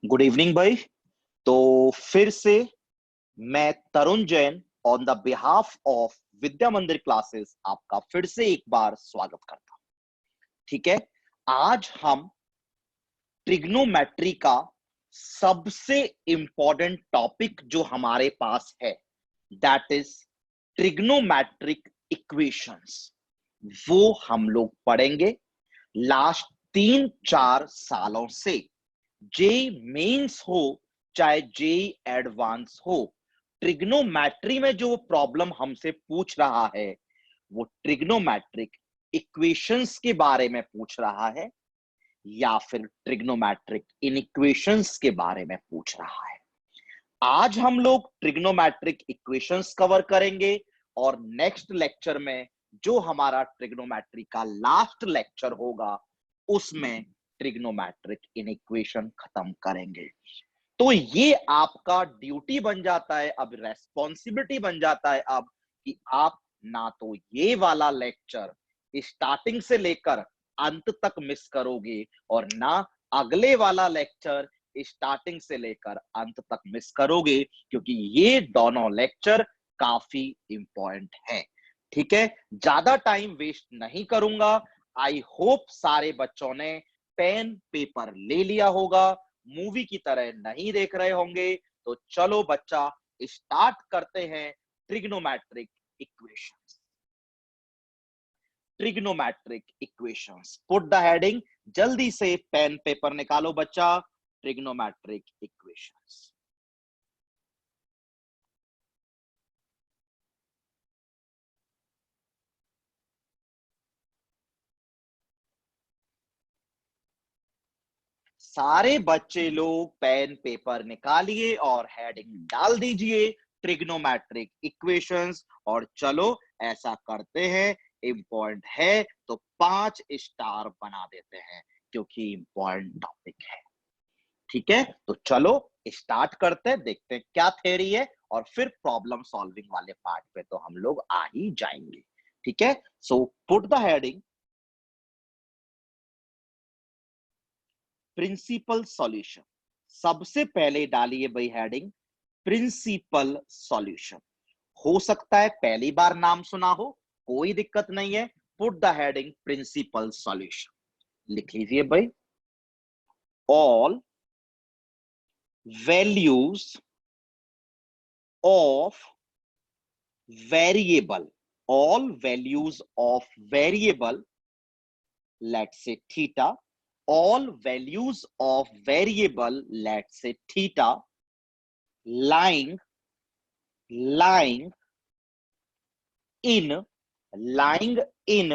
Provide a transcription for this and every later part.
Good evening भाई। तो फिर से मैं Tarun Jain on the behalf of Vidya Mandir classes आपका फिर से एक बार स्वागत करता हूं। ठीक है, आज हम ट्रिग्नोमेट्री का सबसे इंपॉर्टेंट टॉपिक जो हमारे पास है दैट इज ट्रिग्नोमेट्रिक इक्वेशंस, वो हम लोग पढ़ेंगे। लास्ट 3-4 सालों से जेई मेंस हो चाहे जेई एडवांस हो, ट्रिग्नोमेट्री में जो प्रॉब्लम हमसे पूछ रहा है वो ट्रिग्नोमेट्रिक इक्वेशंस के बारे में पूछ रहा है या फिर ट्रिग्नोमेट्रिक इनइक्वेशंस के बारे में पूछ रहा है। आज हम लोग ट्रिग्नोमेट्रिक इक्वेशंस कवर करेंगे और नेक्स्ट लेक्चर में जो हमारा ट्रिग्नोमेट्री का लास्ट लेक्चर होगा उसमें ट्रिग्नोमेट्रिक इनइक्वेशन खत्म करेंगे। तो ये आपका ड्यूटी बन जाता है, अब रेस्पॉन्सिबिलिटी बन जाता है अब कि आप ना तो ये वाला लेक्चर स्टार्टिंग से लेकर अंत तक मिस करोगे और ना अगले वाला लेक्चर स्टार्टिंग से लेकर अंत तक मिस करोगे, क्योंकि ये दोनों लेक्चर काफी इंपॉर्टेंट है। ठीक है, ज्यादा टाइम वेस्ट नहीं करूंगा। आई होप सारे बच्चों ने पेन पेपर ले लिया होगा, मूवी की तरह नहीं देख रहे होंगे। तो चलो बच्चा स्टार्ट करते हैं trigonometric equations. Trigonometric equations, put the heading, जल्दी से पेन पेपर निकालो बच्चा। Trigonometric equations. सारे बच्चे लोग पेन पेपर निकालिए और हेडिंग डाल दीजिए ट्रिग्नोमेट्रिक इक्वेशंस। और चलो ऐसा करते हैं, इंपॉर्टेंट है तो 5 स्टार बना देते हैं क्योंकि इंपॉर्टेंट टॉपिक है। ठीक है, तो चलो स्टार्ट करते हैं, देखते हैं क्या थ्योरी है और फिर प्रॉब्लम सॉल्विंग वाले पार्ट पे तो हम लोग आ ही जाएंगे। ठीक है, so put the heading principal solution. सबसे पहले डालिए भाई हेडिंग प्रिंसिपल सॉल्यूशन। हो सकता है पहली बार नाम सुना हो, कोई दिक्कत नहीं है। Put the heading principal solution, लिख लीजिए भाई। All values of variable, all values of variable, let's say theta, all values of variable, let's say theta, lying in lying in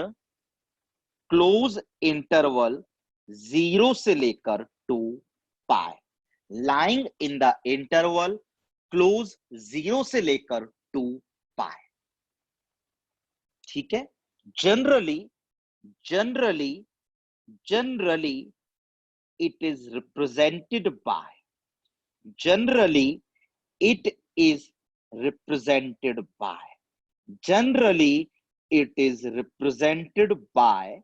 close interval 0 से लेकर 2 pi, lying in the interval close 0 से लेकर 2 pi. ठीक है, generally generally generally it is represented by generally it is represented by generally it is represented by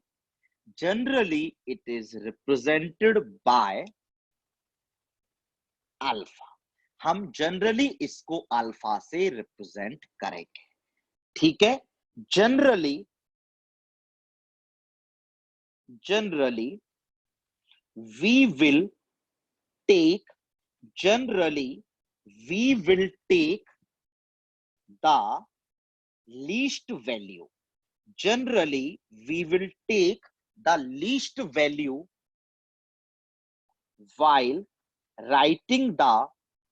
generally it is represented by alpha. हम generally इसको alpha से represent करेंगे। ठीक है, generally we will take generally we will take the least value. Generally we will take the least value while writing the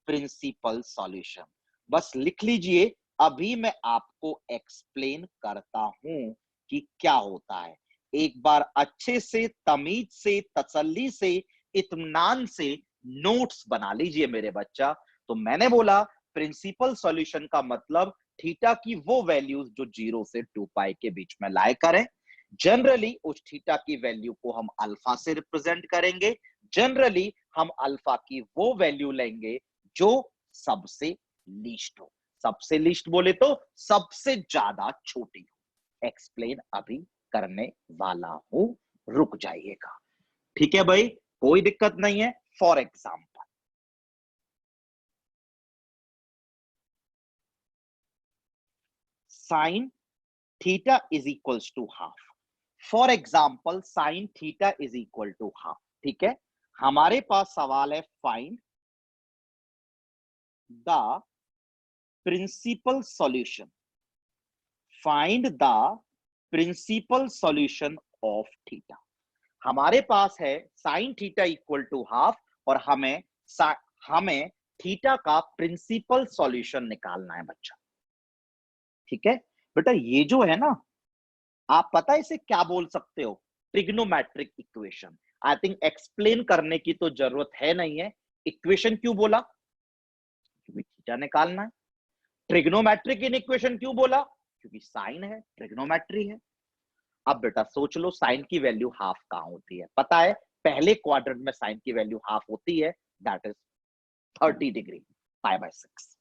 principal solution. बस लिख लीजिए, अभी मैं आपको एक्सप्लेन करता हूं कि क्या होता है। एक बार अच्छे से तमीज से तसल्ली से इत्मीनान से नोट्स बना लीजिए मेरे बच्चा। तो मैंने बोला प्रिंसिपल सॉल्यूशन का मतलब थीटा की वो वैल्यूज जो 0 से 2 पाई के बीच में लाए करें। जनरली उस थीटा की वैल्यू को हम अल्फा से रिप्रेजेंट करेंगे। जनरली हम अल्फा की वो वैल्यू लेंगे जो सबसे लीस्ट हो। सबसे लीस्ट बोले तो सबसे ज्यादा छोटी हो। एक्सप्लेन अभी करने वाला हूं, रुक जाइएगा। ठीक है भाई, कोई दिक्कत नहीं है। For example sine theta is equals to half. For example sine theta is equal to half. ठीक है, हमारे पास सवाल है find the principal solution, find the principal solution of theta. हमारे पास है sine theta equal to half और हमें थीटा का प्रिंसिपल सॉल्यूशन निकालना है बच्चा। ठीक है बेटा, ये जो है ना, आप पता है इसे क्या बोल सकते हो? Trigonometric equation. I think explain करने की तो जरूरत है नहीं है। इक्वेशन क्यों बोला? क्योंकि थीटा निकालना है। ट्रिग्नोमेट्रिक इन इक्वेशन क्यों बोला? क्योंकि साइन है, ट्रिग्नोमेट्री है। अब बेटा सोच लो, साइन की वैल्यू हाफ कहां होती है? पता है, पहले क्वाड्रेंट में साइन की वैल्यू हाफ होती है, दैट इज 30 डिग्री, π/6।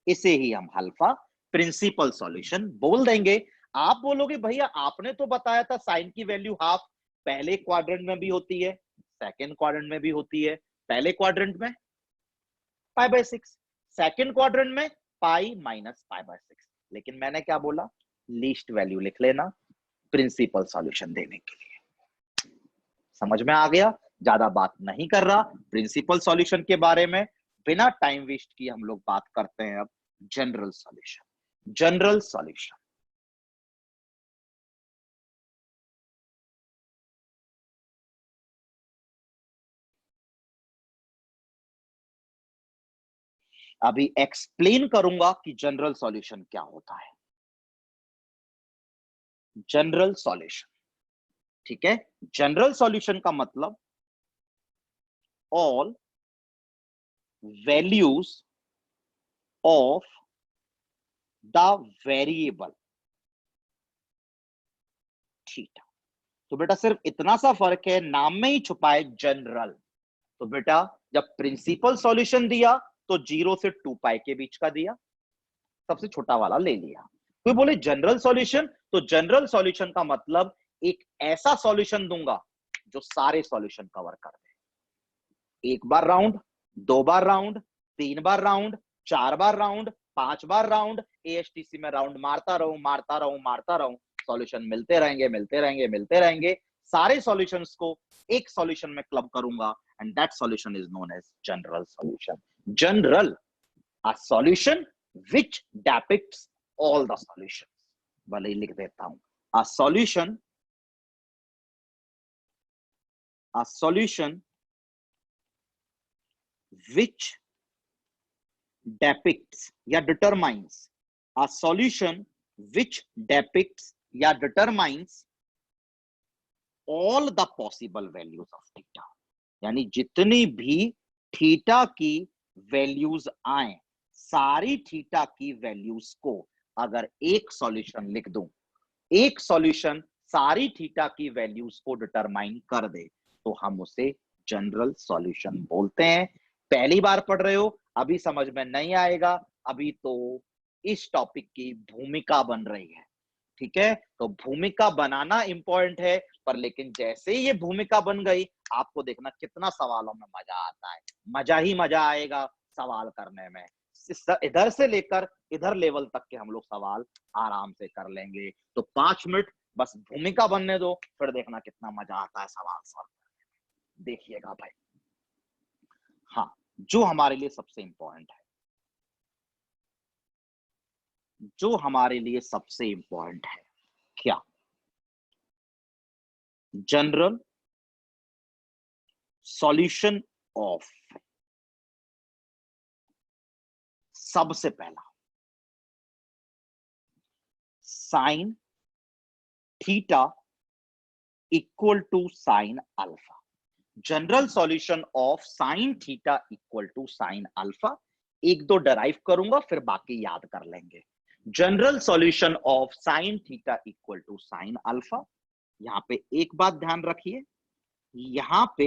इसे ही हम अल्फा प्रिंसिपल सॉल्यूशन बोल देंगे। आप बोलोगे भैया आपने तो बताया था साइन की वैल्यू हाफ पहले क्वाड्रेंट में भी होती है, सेकंड क्वाड्रेंट में भी होती है। पहले क्वाड्रेंट में π/6, सेकंड क्वाड्रेंट में π-π/6। लेकिन मैंने क्या बोला? लीस्ट वैल्यू लिख लेना प्रिंसिपल सॉल्यूशन देने के लिए। समझ में आ गया? ज्यादा बात नहीं कर रहा प्रिंसिपल सॉल्यूशन के बारे में। बिना टाइम वेस्ट किए हम लोग बात करते हैं अब जनरल सॉल्यूशन। जनरल सॉल्यूशन, अभी एक्सप्लेन करूंगा कि जनरल सॉल्यूशन क्या होता है। जनरल सॉल्यूशन, ठीक है, जनरल सॉल्यूशन का मतलब all values of the variable theta. तो बेटा सिर्फ इतना सा फर्क है, नाम में ही छुपा है जनरल। तो बेटा जब प्रिंसिपल सॉल्यूशन दिया तो 0 से 2π के बीच का दिया, सबसे छोटा वाला ले लिया। कोई बोले जनरल सॉल्यूशन, तो जनरल सॉल्यूशन का मतलब एक ऐसा सॉल्यूशन दूंगा जो सारे सॉल्यूशन कवर कर दे। एक बार राउंड, दो बार राउंड, तीन बार राउंड, चार बार राउंड, पांच बार राउंड, एएसटीसी में राउंड मारता रहूं मारता रहूं मारता रहूं, सॉल्यूशन मिलते रहेंगे मिलते रहेंगे मिलते रहेंगे। सारे सॉल्यूशंस को एक सॉल्यूशन में क्लब करूंगा and that solution is known as general solution. General, a solution which depicts all the solutions। भले ही लिख देता हूं, a solution which depicts या determines, a solution which depicts या determines all the possible values of theta। यानी जितनी भी theta की वैल्यूज आए, सारी थीटा की वैल्यूज को अगर एक सॉल्यूशन लिख दूं, एक सॉल्यूशन सारी थीटा की वैल्यूज को डिटरमाइन कर दे, तो हम उसे जनरल सॉल्यूशन बोलते हैं। पहली बार पढ़ रहे हो, अभी समझ में नहीं आएगा, अभी तो इस टॉपिक की भूमिका बन रही है। ठीक है, तो भूमिका बनाना इंपॉर्टेंट है, पर लेकिन जैसे ही ये भूमिका बन गई, आपको देखना कितना सवालों में मजा आता है। मजा ही मजा आएगा सवाल करने में। इधर से लेकर इधर लेवल तक के हम लोग सवाल आराम से कर लेंगे। तो 5 मिनट बस भूमिका बनने दो, फिर देखना कितना मजा आता है सवाल सॉल्व। देखिएगा भाई। हाँ, जो हमारे लिए सबसे इंपॉर्टेंट है, जो हमारे लिए सबसे इंपॉर्टेंट है क्या? जनरल सॉल्यूशन ऑफ, सबसे पहला sine theta equal to sine alpha. General solution of sine theta equal to sine alpha. एक दो डराइव करूंगा, फिर बाकी याद कर लेंगे। General solution of sine theta equal to sine alpha. यहां पे एक बात ध्यान रखिए, यहां पे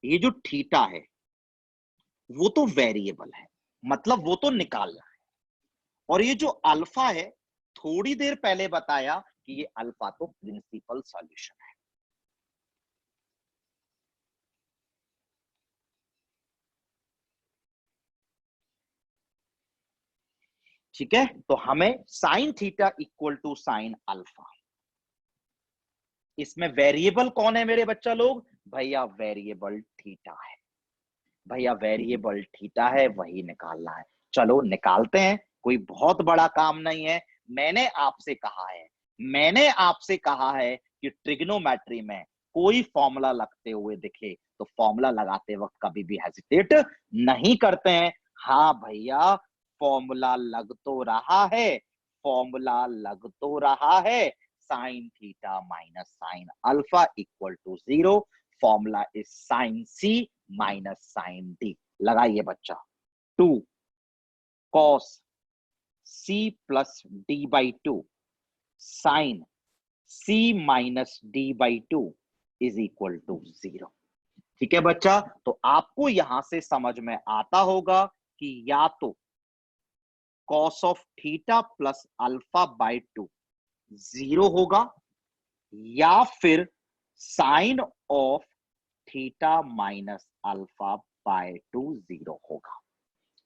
ये जो थीटा है वो तो वेरिएबल है, मतलब वो तो निकालना है, और ये जो अल्फा है, थोड़ी देर पहले बताया कि ये अल्फा तो प्रिंसिपल सॉल्यूशन है। ठीक है, तो हमें sine theta equal to sine alpha. इसमें वेरिएबल कौन है मेरे बच्चा लोग? भैया वेरिएबल थीटा है, भैया वेरिएबल थीटा है, वही निकालना है। चलो निकालते हैं, कोई बहुत बड़ा काम नहीं है। मैंने आपसे कहा है कि ट्रिग्नोमेट्री में कोई फॉर्मूला लगते हुए दिखे तो फॉर्मूला लगाते वक्त कभी भी हेजिटेट नहीं करते हैं। हाँ भैया, फॉर्मूला लग तो रहा है, फॉर्मूला लग तो रहा है। Sine theta minus sine alpha equal to 0। Formula is sine C minus sine D. लगाइए बच्चा। 2 cos C plus D by 2 sine C minus D by 2 is equal to 0। ठीक है बच्चा, तो आपको यहां से समझ में आता होगा कि या तो cos of theta plus alpha by 2 0 होगा, या फिर sine of theta minus alpha by 2 0 होगा।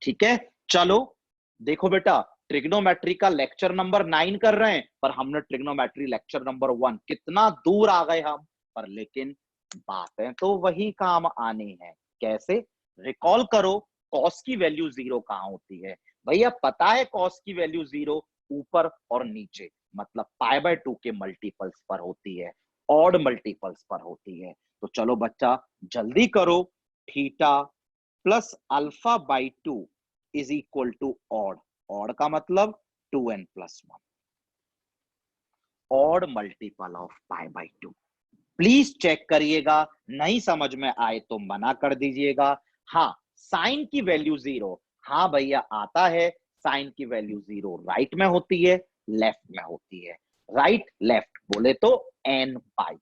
ठीक है, चलो देखो बेटा, ट्रिग्नोमेट्री का लेक्चर नंबर 9 कर रहे हैं, पर हमने ट्रिग्नोमेट्री लेक्चर नंबर 1 कितना दूर आ गए हम, पर लेकिन बातें तो वही काम आनी है। कैसे? रिकॉल करो, कॉस की वैल्यू 0 कहां होती है? भैया पता है कॉस की वैल्यू 0 ऊपर और नीचे, मतलब पाई बाय 2 के मल्टीपल्स पर होती है, ऑड मल्टीपल्स पर होती है। तो चलो बच्चा जल्दी करो, theta plus alpha by 2 is equal to odd. Odd का मतलब 2n plus 1, odd multiple of pi by 2। Please check करिएगा, नहीं समझ में आए तो मना कर दीजिएगा। हाँ, साइन की वैल्यू 0, हाँ भैया आता है, साइन की वैल्यू 0 राइट में होती है, लेफ्ट में होती है। राइट लेफ्ट बोले तो n पाई,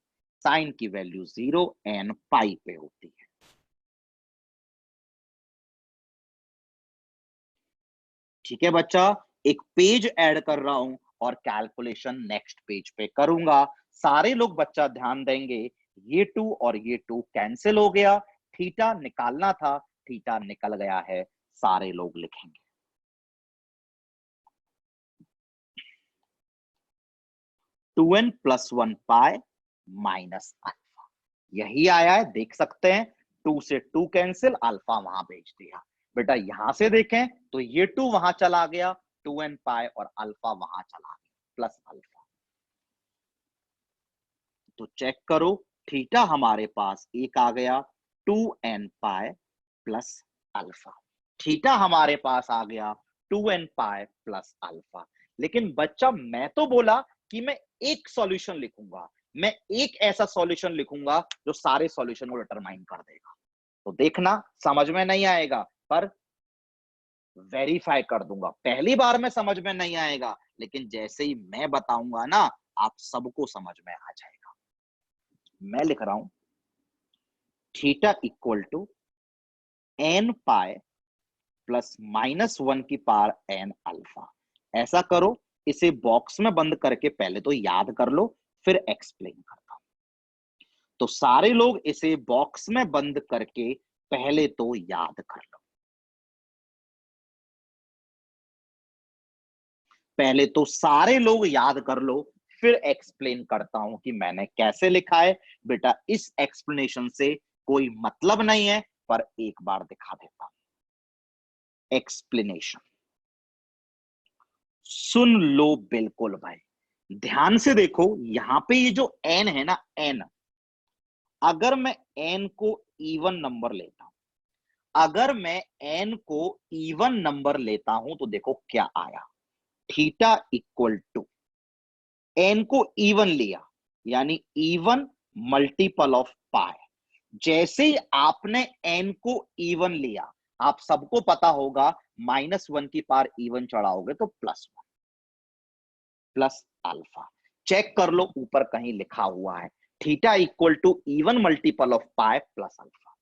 साइन की वैल्यू 0 n पाई पे होती है। ठीक है बच्चा, एक पेज ऐड कर रहा हूं और कैलकुलेशन नेक्स्ट पेज पे करूंगा। सारे लोग बच्चा ध्यान देंगे, ये 2 और ये 2 कैंसिल हो गया, थीटा निकालना था, थीटा निकल गया है। सारे लोग लिखेंगे 2n प्लस 1 पाई माइनस अल्फा, यही आया है, देख सकते हैं। 2 से 2 कैंसिल, अल्फा वहां भेज दिया। बेटा यहां से देखें तो ये 2 वहां चला गया, 2n पाई, और अल्फा वहां चला गया, प्लस अल्फा। तो चेक करो, थीटा हमारे पास एक आ गया 2n pi plus alpha, theta हमारे पास आ गया 2n पाई प्लस अल्फा। लेकिन बच्चा मैं तो बोला कि मैं एक सॉल्यूशन लिखूंगा, मैं एक ऐसा सॉल्यूशन लिखूंगा जो सारे सॉल्यूशन को डिटरमाइन कर देगा। तो देखना समझ में नहीं आएगा, पर वेरीफाई कर दूंगा। पहली बार में समझ में नहीं आएगा, लेकिन जैसे ही मैं बताऊंगा ना, आप सबको समझ में आ जाएगा। मैं लिख रहा हूं theta equal to n pi plus minus 1 की पावर एन अल्फा। ऐसा करो, इसे बॉक्स में बंद करके पहले तो याद कर लो, फिर एक्सप्लेन करता हूं। तो सारे लोग इसे बॉक्स में बंद करके पहले तो याद कर लो, पहले तो सारे लोग याद कर लो, फिर एक्सप्लेन करता हूं कि मैंने कैसे लिखा है। बेटा इस एक्सप्लेनेशन से कोई मतलब नहीं है, पर एक बार दिखा देता हूं एक्सप्लेनेशन। सुन लो बिल्कुल भाई, ध्यान से देखो, यहां पे ये जो n है ना, n, अगर मैं n को इवन नंबर लेता हूं, अगर मैं n को इवन नंबर लेता हूं तो देखो क्या आया, थीटा इक्वल टू n को इवन लिया, यानी इवन मल्टीपल ऑफ पाई। जैसे ही आपने n को इवन लिया, आप सबको पता होगा माइनस 1 की पावर इवन चढ़ाओगे तो प्लस 1 प्लस अल्फा। चेक कर लो ऊपर कहीं लिखा हुआ है theta equal to even multiple of pi plus alpha.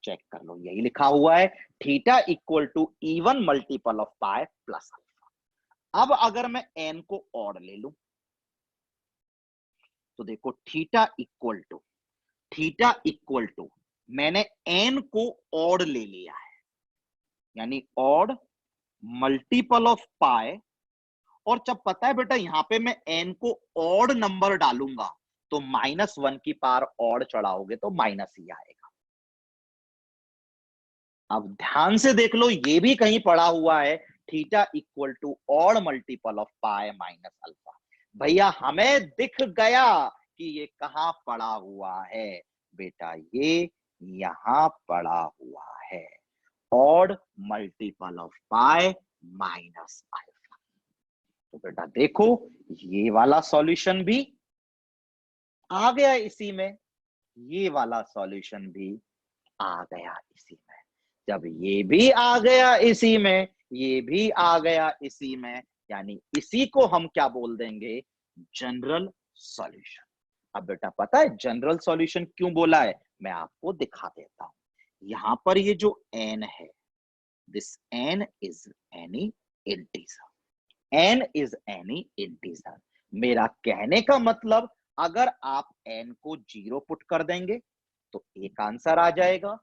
Check कर लो, यही लिखा हुआ है, theta equal to even multiple of pi plus alpha. अब अगर मैं n को ऑड ले लूं तो देखो थीटा इक्वल टू मैंने n को ऑड ले लिया है, यानी ऑड मल्टीपल ऑफ पाई, और जब पता है बेटा यहां पे मैं एन को ऑड नंबर डालूंगा तो -1 की पावर ऑड चढ़ाओगे तो माइनस ही आएगा। अब ध्यान से देख लो, ये भी कहीं पड़ा हुआ है, theta equal to odd multiple of pi minus alpha. भैया हमें दिख गया कि ये कहां पड़ा हुआ है बेटा, ये यहां पड़ा हुआ है, odd multiple of pi minus alpha. तो बेटा देखो ये वाला सॉल्यूशन भी आ गया इसी में, ये वाला सॉल्यूशन भी आ गया इसी में। जब ये भी आ गया इसी में, ये भी आ गया इसी में, यानी इसी को हम क्या बोल देंगे, जनरल सॉल्यूशन। अब बेटा पता है जनरल सॉल्यूशन क्यों बोला है, मैं आपको दिखा देता हूं। यहां पर ये जो n है, this n is any integer, n is any integer. मेरा कहने का मतलब अगर आप n को 0 पुट कर देंगे तो एक आंसर आ जाएगा,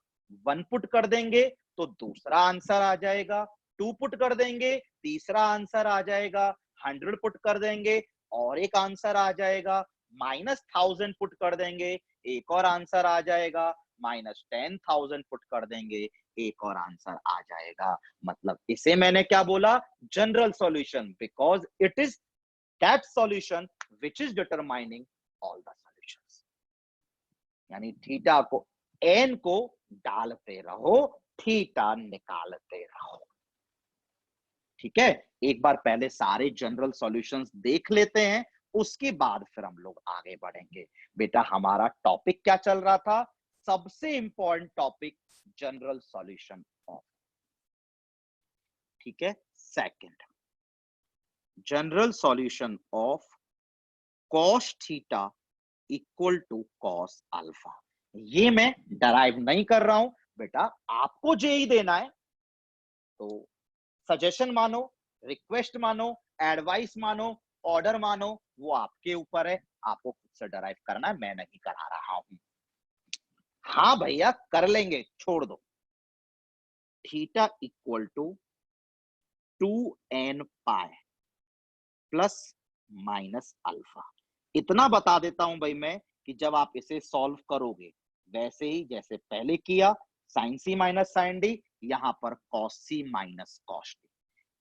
1 पुट कर देंगे तो दूसरा आंसर आ जाएगा, 2 पुट कर देंगे तीसरा आंसर आ जाएगा, 100 पुट कर देंगे और एक आंसर आ जाएगा, -1000 पुट कर देंगे एक और आंसर आ जाएगा, -10,000 पुट कर देंगे एक और आंसर आ जाएगा। मतलब इसे मैंने क्या बोला, general solution, because it is that solution which is determining all the solutions. यानी थीटा को एन को डालते रहो, थीटा निकालते रहो। ठीक है, एक बार पहले सारे जनरल सॉल्यूशंस देख लेते हैं, उसके बाद फिर हम लोग आगे बढ़ेंगे। बेटा हमारा टॉपिक क्या चल रहा था, सबसे important topic general solution of, ठीक है। Second, general solution of cos theta equal to cos alpha. ये मैं डराइव नहीं कर रहा हूं बेटा, आपको जेई देना है तो सजेशन मानो, रिक्वेस्ट मानो, एडवाइस मानो, ऑर्डर मानो, वो आपके ऊपर है, आपको खुद से डराइव करना है, मैं नहीं करा रहा हूं। हाँ भैया कर लेंगे, छोड़ दो। Theta equal to 2n pi plus minus alpha. इतना बता देता हूं भाई मैं कि जब आप इसे सॉल्व करोगे वैसे ही जैसे पहले किया, sign C minus sine D, यहां पर कॉस सी माइनस कॉस डी।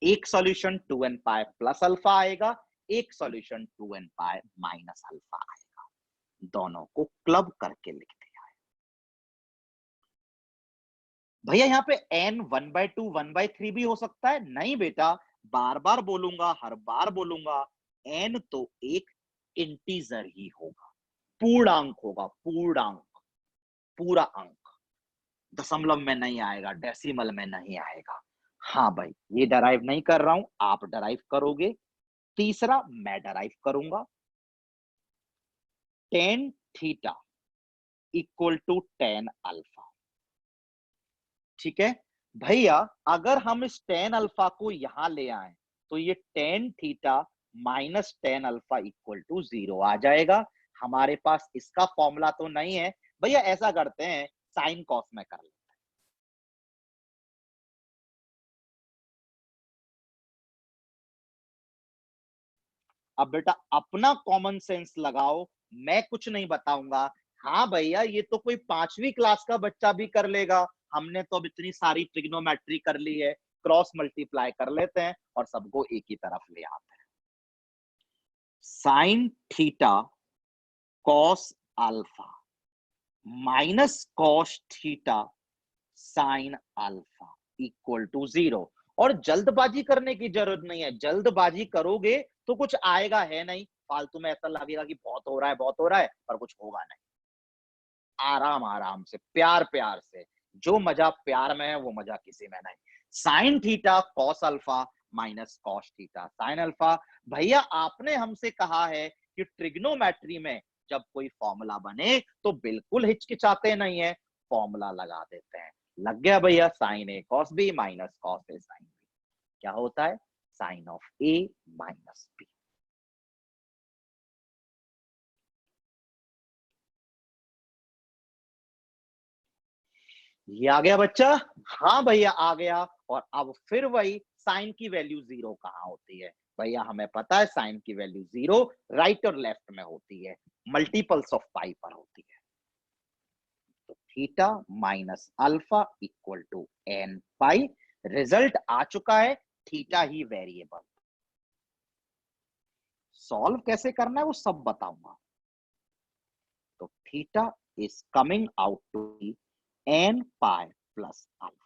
एक solution 2n pi plus alpha आएगा, एक solution 2n pi minus alpha आएगा। दोनों को क्लब करके लिख दिया है भैया। यहाँ पे n 1/2 1/3 भी हो सकता है, नहीं बेटा, बार बार बोलूंगा, हर बार बोलूंगा, n तो एक इंटीजर ही होगा, पूर्णांक होगा, पूर्णांक, पूरा अंक, दशमलव में नहीं आएगा, डेसिमल में नहीं आएगा। हाँ भाई ये डराइव नहीं कर रहा हूं, आप डराइव करोगे। तीसरा मैं डराइव करूंगा, tan theta equal to tan alpha. ठीक है भैया, अगर हम इस टेन अल्फा को यहां ले आए तो ये tan theta minus tan alpha equal to 0 आ जाएगा। हमारे पास इसका फॉर्मूला तो नहीं है भैया, ऐसा करते हैं साइन कॉस में कर लेते हैं। अब बेटा अपना कॉमन सेंस लगाओ, मैं कुछ नहीं बताऊंगा। हाँ भैया ये तो कोई 5वीं क्लास का बच्चा भी कर लेगा, हमने तो अब इतनी सारी ट्रिग्नोमेट्री कर ली है, क्रॉस मल्टीप्लाई कर लेते हैं और सबको एक ही तरफ ले आते हैं। Sine theta cos alpha minus cos theta sine alpha equal to 0। और जल्दबाजी करने की जरूरत नहीं है, जल्दबाजी करोगे तो कुछ आएगा है नहीं, फालतू में ऐसा लगेगा कि बहुत हो रहा है, बहुत हो रहा है, पर कुछ होगा नहीं। आराम आराम से, प्यार प्यार से, जो मजा प्यार में है वो मजा किसी में नहीं। Sign theta cos alpha minus cos theta sine alpha. भैया आपने हमसे कहा है कि ट्रिग्नोमेट्री में जब कोई फॉर्मूला बने तो बिल्कुल हिचकिचाते नहीं है, फॉर्मूला लगा देते हैं। लग गया भैया, sine A cos B minus cos A sine B क्या होता है, sine of A minus B. ये आ गया बच्चा, हाँ भैया आ गया। और अब फिर वही साइन की वैल्यू 0 कहां होती है? भैया हमें पता है साइन की वैल्यू 0 राइट और लेफ्ट में होती है, मल्टीपल्स ऑफ पाई पर होती है। तो theta minus alpha equal to n pi. Result आ चुका है, थीटा ही वेरिएबल। सॉल्व कैसे करना है वो सब बताऊंगा। तो theta is coming out to be n pi plus alpha.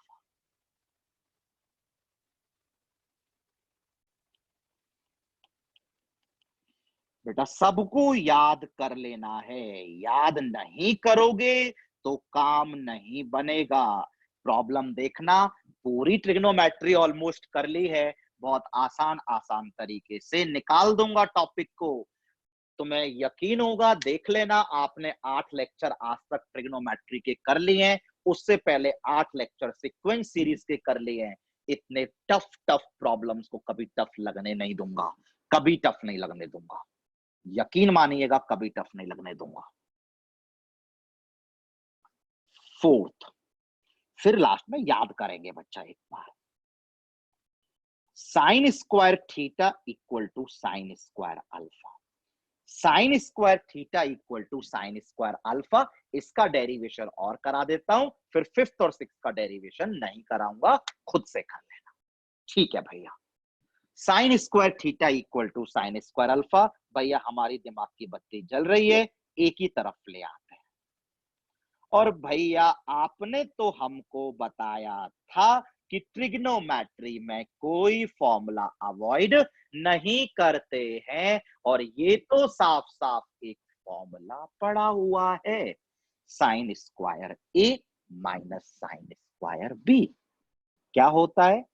बेटा सबको याद कर लेना है, याद नहीं करोगे तो काम नहीं बनेगा। प्रॉब्लम देखना, पूरी ट्रिग्नोमेट्री ऑलमोस्ट कर ली है, बहुत आसान आसान तरीके से निकाल दूंगा टॉपिक को। तुम्हें यकीन होगा, देख लेना, आपने 8 लेक्चर आज तक ट्रिग्नोमेट्री के कर लिए हैं, उससे पहले 8 लेक्चर सीक्वेंस सीरीज के कर लिए हैं। इतने टफ टफ प्रॉब्लम्स को कभी टफ लगने नहीं दूंगा, कभी टफ नहीं लगने दूंगा, यकीन मानिएगा, कभी टफ नहीं लगने दूंगा। फोर्थ, फिर लास्ट में याद करेंगे बच्चा एक बार। Sine square theta equal to sine square alpha. Sine square theta equal to sine square alpha, इसका डेरिवेशन और करा देता हूं, फिर फिफ्थ और सिक्स का डेरिवेशन नहीं कराऊंगा, खुद से कर लेना। ठीक है भैया, sine square theta equal to sine square alpha. भैया हमारी दिमाग की बत्ती जल रही है, एक ही तरफ ले आते हैं। और भैया आपने तो हमको बताया था कि ट्रिग्नोमेट्री में कोई फॉर्मूला अवॉइड नहीं करते हैं, और ये तो साफ साफ एक फॉर्मूला पड़ा हुआ है, sine square A minus sine square B. क्या होता है?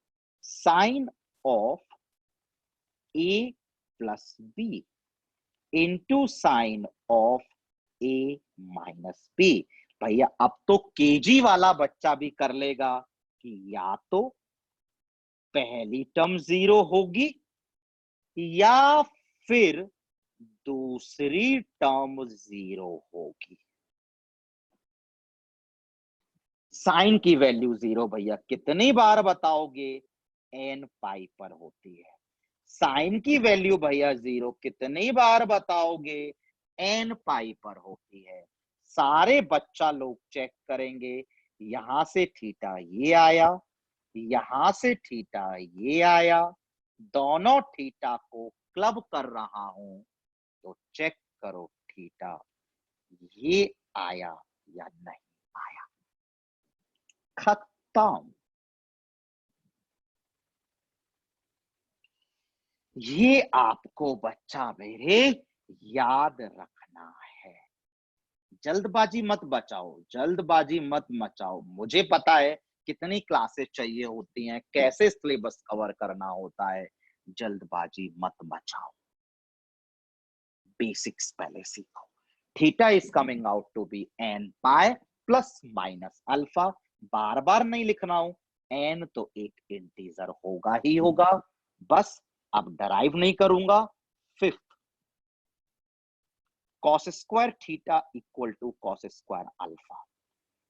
Sine of A plus B into sine of A minus B. भैया अब तो केजी वाला बच्चा भी कर लेगा कि या तो पहली टर्म 0 होगी या फिर दूसरी टर्म 0 होगी। साइन की वैल्यू 0 भैया कितनी बार बताओगे? एन पाई पर होती है। साइन की वैल्यू भैया 0 कितनी बार बताओगे? एन पाई पर होती है। सारे बच्चा लोग चेक करेंगे, यहां से थीटा ये आया, यहां से थीटा ये आया, दोनों थीटा को क्लब कर रहा हूं, तो चेक करो थीटा ये आया या नहीं आया। खत्म। ये आपको बच्चा मेरे याद रखना है। जल्दबाजी मत बचाओ, जल्दबाजी मत मचाओ। मुझे पता है कितनी क्लासेस चाहिए होती हैं, कैसे सिलेबस कवर करना होता है, जल्दबाजी मत मचाओ, बेसिक्स पहले सीखो। Theta is coming out to be n pi plus minus alpha. बार बार नहीं लिखना हूं, एन तो एक इंटीजर होगा ही होगा, बस अब डराइव नहीं करूंगा। Fifth, cos square theta equal to cos square alpha.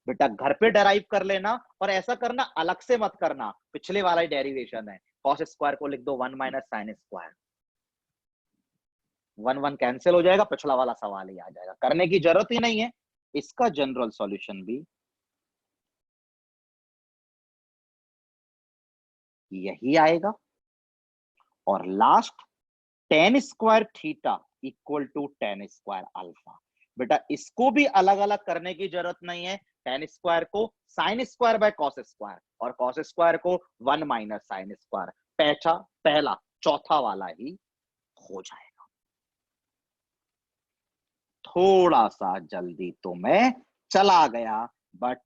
बेटा घर पे डराइव कर लेना, और ऐसा करना अलग से मत करना, पिछले वाला ही डेरिवेशन है। कॉस स्क्वायर को लिख दो 1 माइनस साइन स्क्वायर, 1 1 कैंसिल हो जाएगा, पिछला वाला सवाल ही आ जाएगा, करने की जरूरत ही नहीं है। इसका जनरल सॉल्यूशन भी यही आएगा। और last, tan square theta equal to tan square alpha. बेटा इसको भी अलग अलग करने की जरूरत नहीं है। टेन स्क्वायर को sine square by cos square, और कॉस स्क्वायर को 1 माइनस साइन स्क्वायर, पहला चौथा वाला ही हो जाएगा। थोड़ा सा जल्दी तो मैं चला गया, बट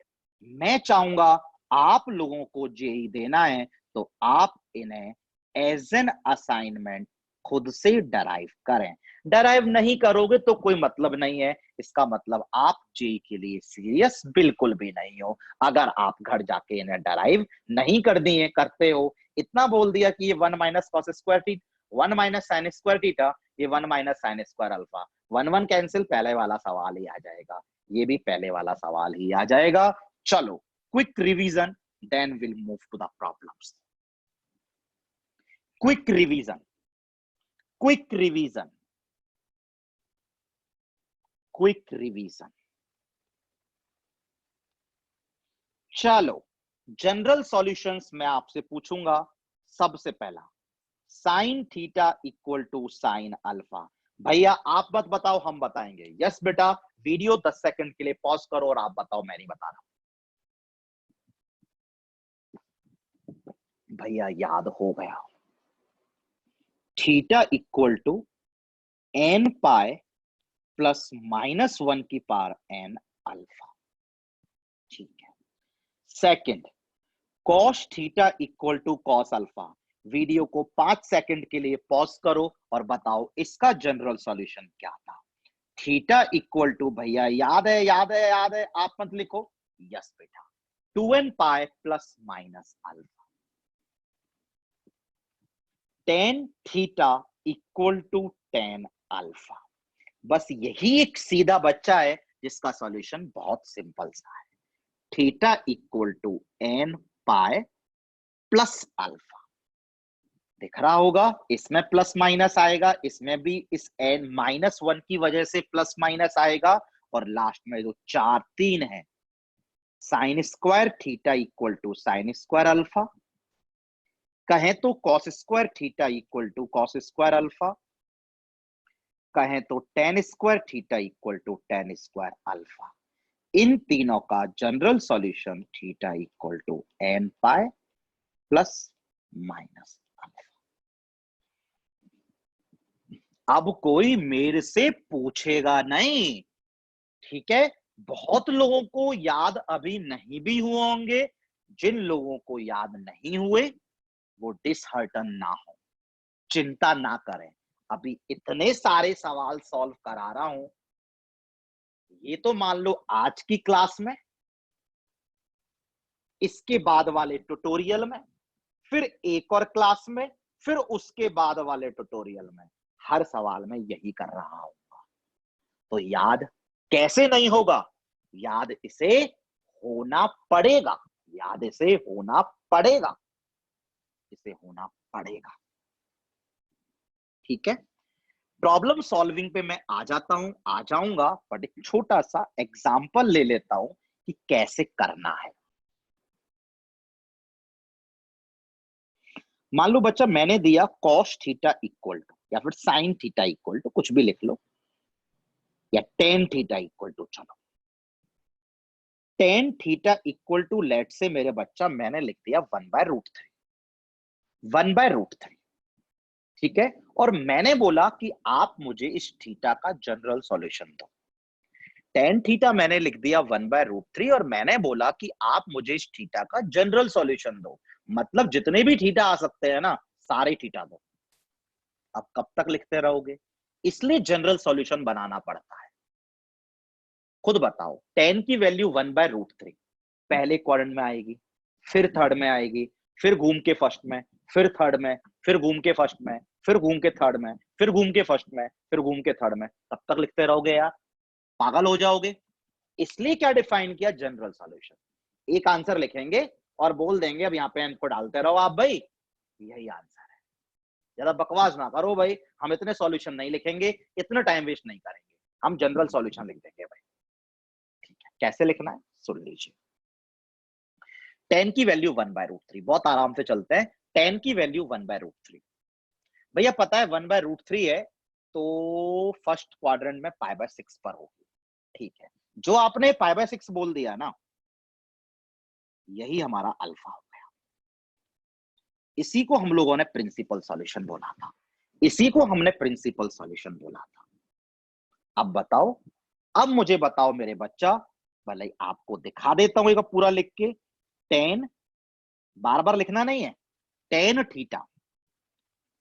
मैं चाहूंगा आप लोगों को जेई देना है तो आप इन्हें एज एन असाइनमेंट खुद से डराइव करें। डराइव नहीं करोगे तो कोई मतलब नहीं है, इसका मतलब आप जेई के लिए सीरियस बिल्कुल भी नहीं हो। अगर आप घर जाके इन्हें डराइव नहीं कर दिए करते हो, इतना बोल दिया कि ये 1 minus cos square theta, 1 minus sine square theta, ये 1 minus sine square alpha, 1 1 cancel, पहले वाला सवाल ही आ जाएगा, ये भी पहले वाला सवाल ही आ जाएगा। चलो quick revision, then will move to the problems. Quick revision, quick revision, quick revision. चलो, जनरल सॉल्यूशंस मैं आपसे पूछूंगा। सबसे पहला, sine theta equal to sine alpha. भैया आप मत बताओ, हम बताएंगे। यस बेटा, वीडियो 10 सेकंड के लिए पॉज करो और आप बताओ, मैं नहीं बता रहा। भैया याद हो गया, theta equal to n pi plus -1 की पावर एन अल्फा। ठीक है। Second, cos theta equal to cos alpha. Video को 5 सेकंड के लिए पॉज करो और बताओ इसका जनरल सॉल्यूशन क्या था। थीटा इक्वल टू, भैया याद है याद है याद है, आप मत लिखो। यस बेटा, 2n pi plus minus alpha. Tan theta equal to tan alpha. बस यही एक सीधा बच्चा है जिसका सॉल्यूशन बहुत सिंपल सा है। Theta equal to n pi plus alpha. दिख रहा होगा, इसमें प्लस माइनस आएगा, इसमें भी इस एन -1 की वजह से प्लस माइनस आएगा, और लास्ट में जो 4 3 है, sine square theta equal to sine square alpha, कहें तो cos square theta equal to cos square alpha, कहें तो tan square theta equal to tan square alpha. इन तीनों का general solution theta equal to n pi plus minus alpha. अब कोई मेरे से पूछेगा नहीं, ठीक है। बहुत लोगों को याद अभी नहीं भी हुए होंगे। जिन लोगों को याद नहीं हुए वो डिसहर्टन ना हो, चिंता ना करें। अभी इतने सारे सवाल सॉल्व करा रहा हूं, ये तो मान लो आज की क्लास में, इसके बाद वाले ट्यूटोरियल में, फिर एक और क्लास में, फिर उसके बाद वाले ट्यूटोरियल में, हर सवाल में यही कर रहा हूं। तो याद कैसे नहीं होगा? याद इसे होना पड़ेगा, याद इसे होना पड़ेगा, इसे होना पड़ेगा। ठीक है। प्रॉब्लम सॉल्विंग पे मैं आ जाता हूं, आ जाऊंगा, बट एक छोटा सा एग्जांपल ले लेता हूं कि कैसे करना है। मान लो बच्चा, मैंने दिया कॉस थीटा इक्वल टू, या फिर साइन थीटा इक्वल टू, कुछ भी लिख लो, या टेन थीटा इक्वल टू, चलो tan theta equal to, late से मेरे बच्चा मैंने लिख दिया 1/√3, 1/√3। ठीक है। और मैंने बोला कि आप मुझे इस थीटा का जनरल सॉल्यूशन दो। टेन थीटा मैंने लिख दिया 1/√3, और मैंने बोला कि आप मुझे इस थीटा का जनरल सॉल्यूशन दो। मतलब जितने भी थीटा आ सकते हैं ना, सारे थीटा दो। अब कब तक लिखते रहोगे? इसलिए जनरल सॉल्यूशन बनाना पड़ता है। खुद बताओ, टेन की वैल्यू 1/√3 पहले क्वाड्रेंट में आएगी, फिर थर्ड में आएगी, फिर घूम के फर्स्ट में, फिर थर्ड में, फिर घूम के फर्स्ट में, फिर घूम के थर्ड में, फिर घूम के फर्स्ट में, फिर घूम के थर्ड में। तब तक लिखते रहोगे यार, पागल हो जाओगे। इसलिए क्या डिफाइन किया? General solution. एक आंसर लिखेंगे और बोल देंगे अब यहाँ पे इनको डालते रहो आप भाई, यही आंसर है। ज्यादा बकवास ना करो भाई, हम इतने सॉल्यूशन नहीं लिखेंगे, इतना टाइम वेस्ट नहीं करेंगे, हम जनरल सॉल्यूशन लिख देंगे भाई। ठीक है, कैसे लिखना है सुन लीजिए। टेन की वैल्यू 1/√3, बहुत आराम से चलते हैं। टेन की वैल्यू 1/√3, भैया पता है 1/√3 है, तो फर्स्ट क्वाड्रेंट में π/6 पर होगी। ठीक है, जो आपने π/6 बोल दिया ना, यही हमारा अल्फा हो गया। इसी को हम लोगों ने प्रिंसिपल सॉल्यूशन बोला था, इसी को हमने प्रिंसिपल सॉल्यूशन बोला था। अब बताओ, अब मुझे बताओ मेरे बच्चा, भले आपको दिखा देता हूं एक पूरा लिख के। टेन, बार बार लिखना नहीं है, tan theta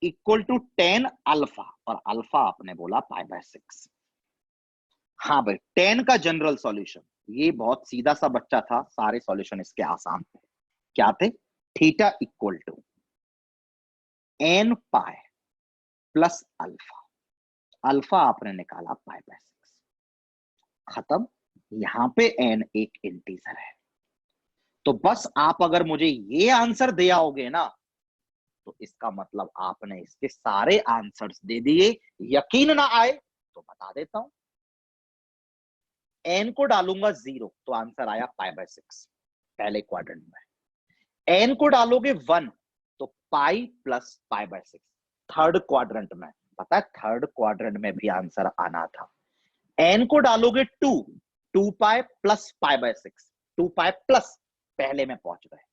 equal to tan alpha, और अल्फा आपने बोला π/6। हाँ भाई, टेन का जनरल सॉल्यूशन, ये बहुत सीधा सा बच्चा था, सारे सॉल्यूशन इसके आसान थे। क्या थे? Theta equal to n pi plus alpha, alpha आपने निकाला π/6, खत्म। यहां पे एन एक इंटीजर है, तो बस आप अगर मुझे ये आंसर दे आओगे ना, तो इसका मतलब आपने इसके सारे आंसर्स दे दिए। यकीन ना आए तो बता देता हूं। एन को डालूंगा 0 तो आंसर आया π/6 पहले क्वाड्रेंट में। एन को डालोगे 1 तो पाई प्लस π/6 थर्ड क्वाड्रेंट में। पता है थर्ड क्वाड्रेंट में भी आंसर आना था। एन को डालोगे 2 पाई प्लस π/6 2 पाई प्लस पहले में पहुंच गए,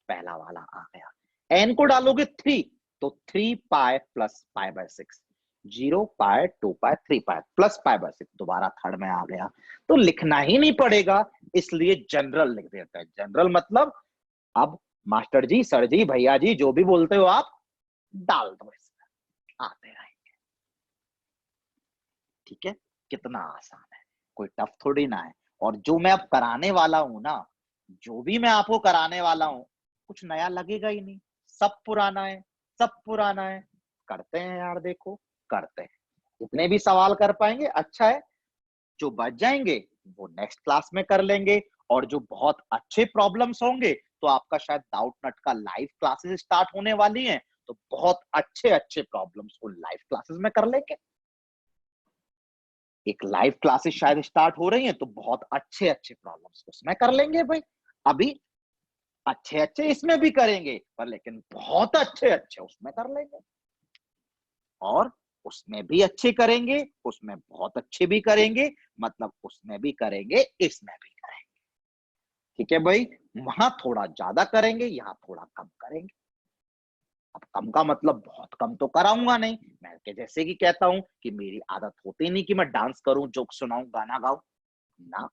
पहला वाला आ गया। एन को डालोगे 3 तो 3 पाई प्लस π/6 0 पाई 2 पाई 3 पाई प्लस π/6 दोबारा थर्ड में आ गया। तो लिखना ही नहीं पड़ेगा, इसलिए जनरल लिख देते हैं। जनरल मतलब अब मास्टर जी, सर जी, भैया जी, जो भी बोलते हो आप डाल दो इसमें, आते रहेंगे। ठीक है, कितना आसान है, कोई टफ थोड़ी ना है। और जो मैं अब कराने वाला हूं ना, जो भी मैं आपको कराने वाला हूं, कुछ नया लगेगा ही नहीं, सब पुराना है, सब पुराना है। करते हैं यार, देखो करते हैं। जितने भी सवाल कर पाएंगे अच्छा है, जो बच जाएंगे वो नेक्स्ट क्लास में कर लेंगे। और जो बहुत अच्छे प्रॉब्लम्स होंगे, तो आपका शायद डाउट नट का लाइव क्लासेस स्टार्ट होने वाली हैं, तो बहुत अच्छे अच्छे प्रॉब्लम्स को लाइव क्लासेस में कर लेंगे। एक लाइव क्लासेस शायद स्टार्ट हो रही हैं, तो बहुत अच्छे अच्छे प्रॉब्लम्स उसमें कर लेंगे भाई। अभी अच्छे अच्छे इसमें भी करेंगे, पर लेकिन बहुत अच्छे अच्छे उसमें कर लेंगे। और उसमें भी अच्छे करेंगे, उसमें बहुत अच्छे भी करेंगे, मतलब उसमें भी करेंगे, इसमें भी करेंगे। ठीक है भाई, वहां थोड़ा ज्यादा करेंगे, यहाँ थोड़ा कम करेंगे। अब कम का मतलब बहुत कम तो कराऊंगा नहीं। मैं के जैसे कि कहता हूं कि मेरी आदत होती नहीं कि मैं डांस करूं, जोक सुनाऊं, गाना गाऊं ना।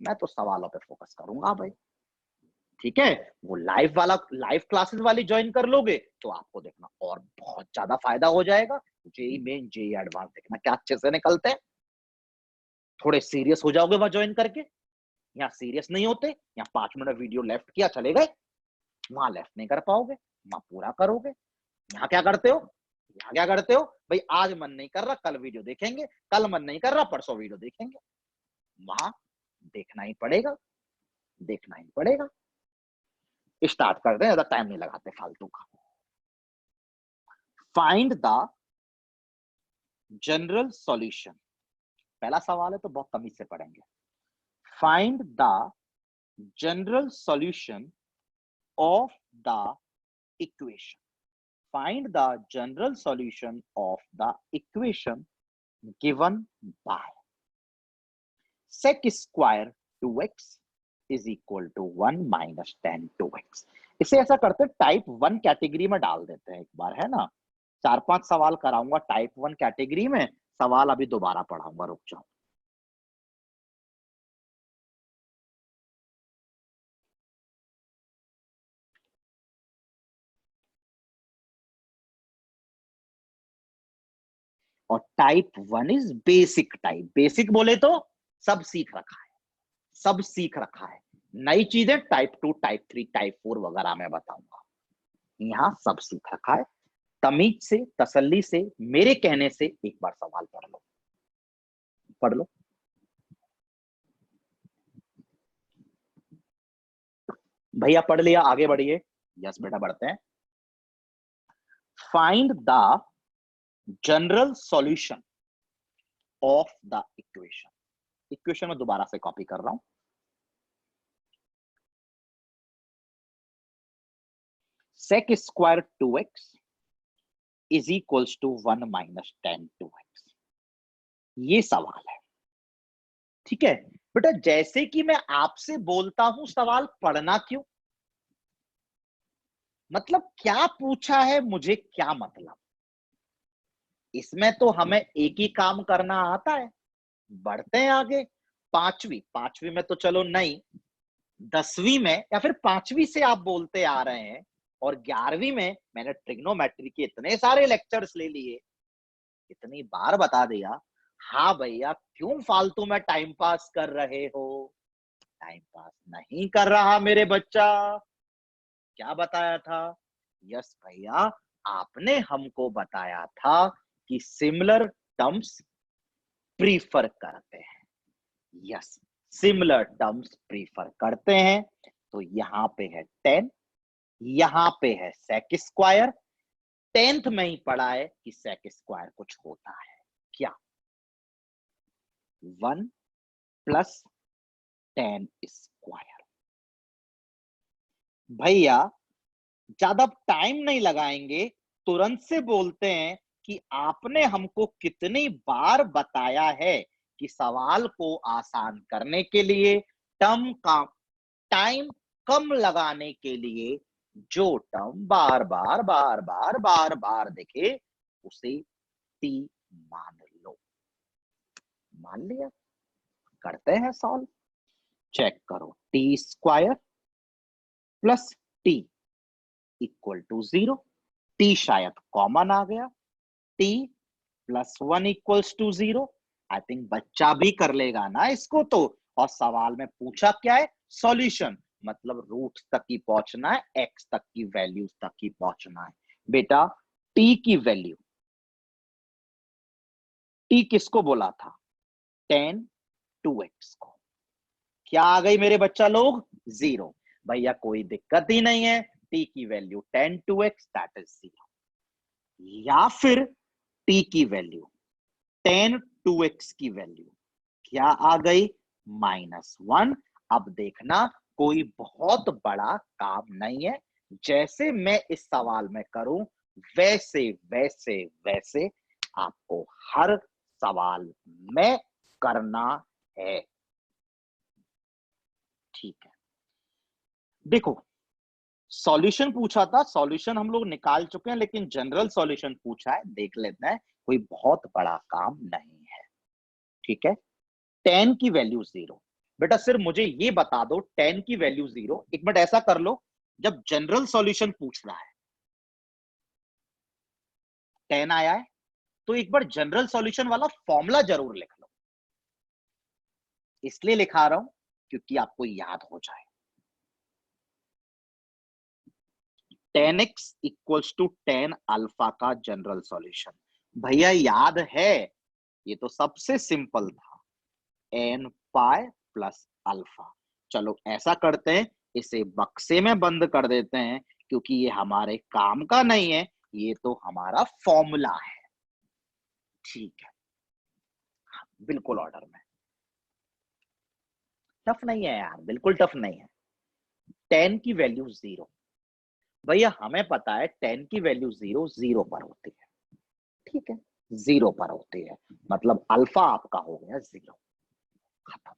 मैं तो सवालों पे फोकस करूंगा भाई। ठीक है, वो लाइव क्लासेस वाली ज्वाइन कर लोगे तो आपको देखना और बहुत ज्यादा फायदा हो जाएगा। जेई मेन, जेई एडवांस देखना क्या अच्छे से निकलते हैं। थोड़े सीरियस हो जाओगे वहां ज्वाइन करके। यहाँ सीरियस नहीं होते, यहाँ 5 मिनट वीडियो लेफ्ट किया चले गए, वहां लेफ्ट नहीं कर पाओगे, वहां पूरा करोगे। यहाँ क्या करते हो, यहाँ क्या करते हो भाई, आज मन नहीं कर रहा कल वीडियो देखेंगे, कल मन नहीं कर रहा परसों वीडियो देखेंगे। वहां देखना ही पड़ेगा, देखना ही पड़ेगा। स्टार्ट कर दे, ज्यादा टाइम नहीं लगाते फालतू का। फाइंड द जनरल सॉल्यूशन, पहला सवाल है तो बहुत तमीज से पढ़ेंगे। Find the general solution of the equation. Find the general solution of the equation given by sec square 2x is equal to 1 minus tan 2x। इसे ऐसा करते हैं, टाइप 1 कैटेगरी में डाल देते हैं एक बार, है ना। 4-5 सवाल कराऊंगा टाइप 1 कैटेगरी में, सवाल अभी दोबारा पढ़ाऊंगा, रुक जाओ। और type 1 is basic type. Basic बोले तो सब सीख रखा है, सब सीख रखा है। नई चीजें टाइप 2, टाइप 3, टाइप 4 वगैरह में बताऊंगा। यहाँ सब सीख रखा है। तमीज से, तसल्ली से, मेरे कहने से एक बार सवाल पढ़ लो, पढ़ लो। भैया पढ़ लिया, आगे बढ़िए। यस बेटा, बढ़ते हैं। Find the general solution of the equation. Equation में दोबारा से कॉपी कर रहा हूं। sec square 2x is equals to 1 minus tan 2x। ये सवाल है। ठीक है बेटा, जैसे कि मैं आपसे बोलता हूं सवाल पढ़ना क्यों, मतलब क्या पूछा है मुझे क्या मतलब। इसमें तो हमें एक ही काम करना आता है। बढ़ते हैं आगे। पांचवी, पांचवी में तो चलो नहीं, 10वीं में या फिर 5वीं से आप बोलते आ रहे हैं, और 11वीं में मैंने ट्रिग्नोमेट्री के इतने सारे लेक्चर्स ले लिए, इतनी बार बता दिया। हाँ भैया, क्यों फालतू में टाइम पास कर रहे हो। टाइम पास नहीं कर रहा मेरे बच्चा। क्या बताया था, यस भैया, आपने हमको बताया था कि सिमिलर टर्म्स प्रीफर करते हैं। यस, सिमिलर टर्म्स प्रीफर करते हैं। तो यहां पे है 10, यहां पे है सेक स्क्वायर, 10th में ही पढ़ा है कि सेक स्क्वायर कुछ होता है क्या, 1 + 10 स्क्वायर। भैया ज्यादा टाइम नहीं लगाएंगे, तुरंत से बोलते हैं कि आपने हमको कितनी बार बताया है कि सवाल को आसान करने के लिए, टर्म का टाइम कम लगाने के लिए जो टर्म बार बार बार बार बार बार दिखे उसे टी मान लो। मान लिया, करते हैं सॉल्व। चेक करो, t square plus t equal to 0। T शायद कॉमन आ गया, t +1 equals to 0। I think बच्चा भी कर लेगा ना इसको तो। और सवाल में पूछा क्या है, सॉल्यूशन, मतलब रूट तक ही पहुंचना है, एक्स तक की वैल्यू तक ही पहुंचना है। बेटा टी की वैल्यू, टी किसको बोला था, tan 2x को, क्या आ गई मेरे बच्चा लोग, 0। भैया कोई दिक्कत ही नहीं है, टी की value tan 2x that is 0, या फिर टी की वैल्यू tan 2x की वैल्यू क्या आ गई, -1। अब देखना कोई बहुत बड़ा काम नहीं है, जैसे मैं इस सवाल में करूं वैसे वैसे वैसे आपको हर सवाल में करना है, ठीक है। देखो सॉल्यूशन पूछा था, सॉल्यूशन हम लोग निकाल चुके हैं, लेकिन जनरल सॉल्यूशन पूछा है, देख लेते हैं, कोई बहुत बड़ा काम नहीं है, ठीक है। 10 की वैल्यू 0। बेटा सिर्फ मुझे ये बता दो 10 की वैल्यू 0। एक मिनट ऐसा कर लो, जब जनरल सॉल्यूशन पूछ रहा है 10 आया है तो एक बार जनरल सॉल्यूशन वाला फॉर्मूला जरूर लिख लो। इसलिए लिखा रहा हूं क्योंकि आपको याद हो जाए। 10x इक्वल्स टू 10 अल्फा का जनरल सॉल्यूशन, भैया याद है, ये तो सबसे सिंपल था, n पाई प्लस अल्फा। चलो ऐसा करते हैं, इसे बक्से में बंद कर देते हैं, क्योंकि ये हमारे काम का नहीं है, ये तो हमारा फॉर्मूला है, ठीक है। बिल्कुल ऑर्डर में, टफ नहीं है यार, बिल्कुल टफ नहीं है। 10 की वैल्यू 0, भैया हमें पता है 10 की वैल्यू 0 0 पर होती है, ठीक है, 0 पर होती है, मतलब अल्फा आपका हो गया 0, खत्म।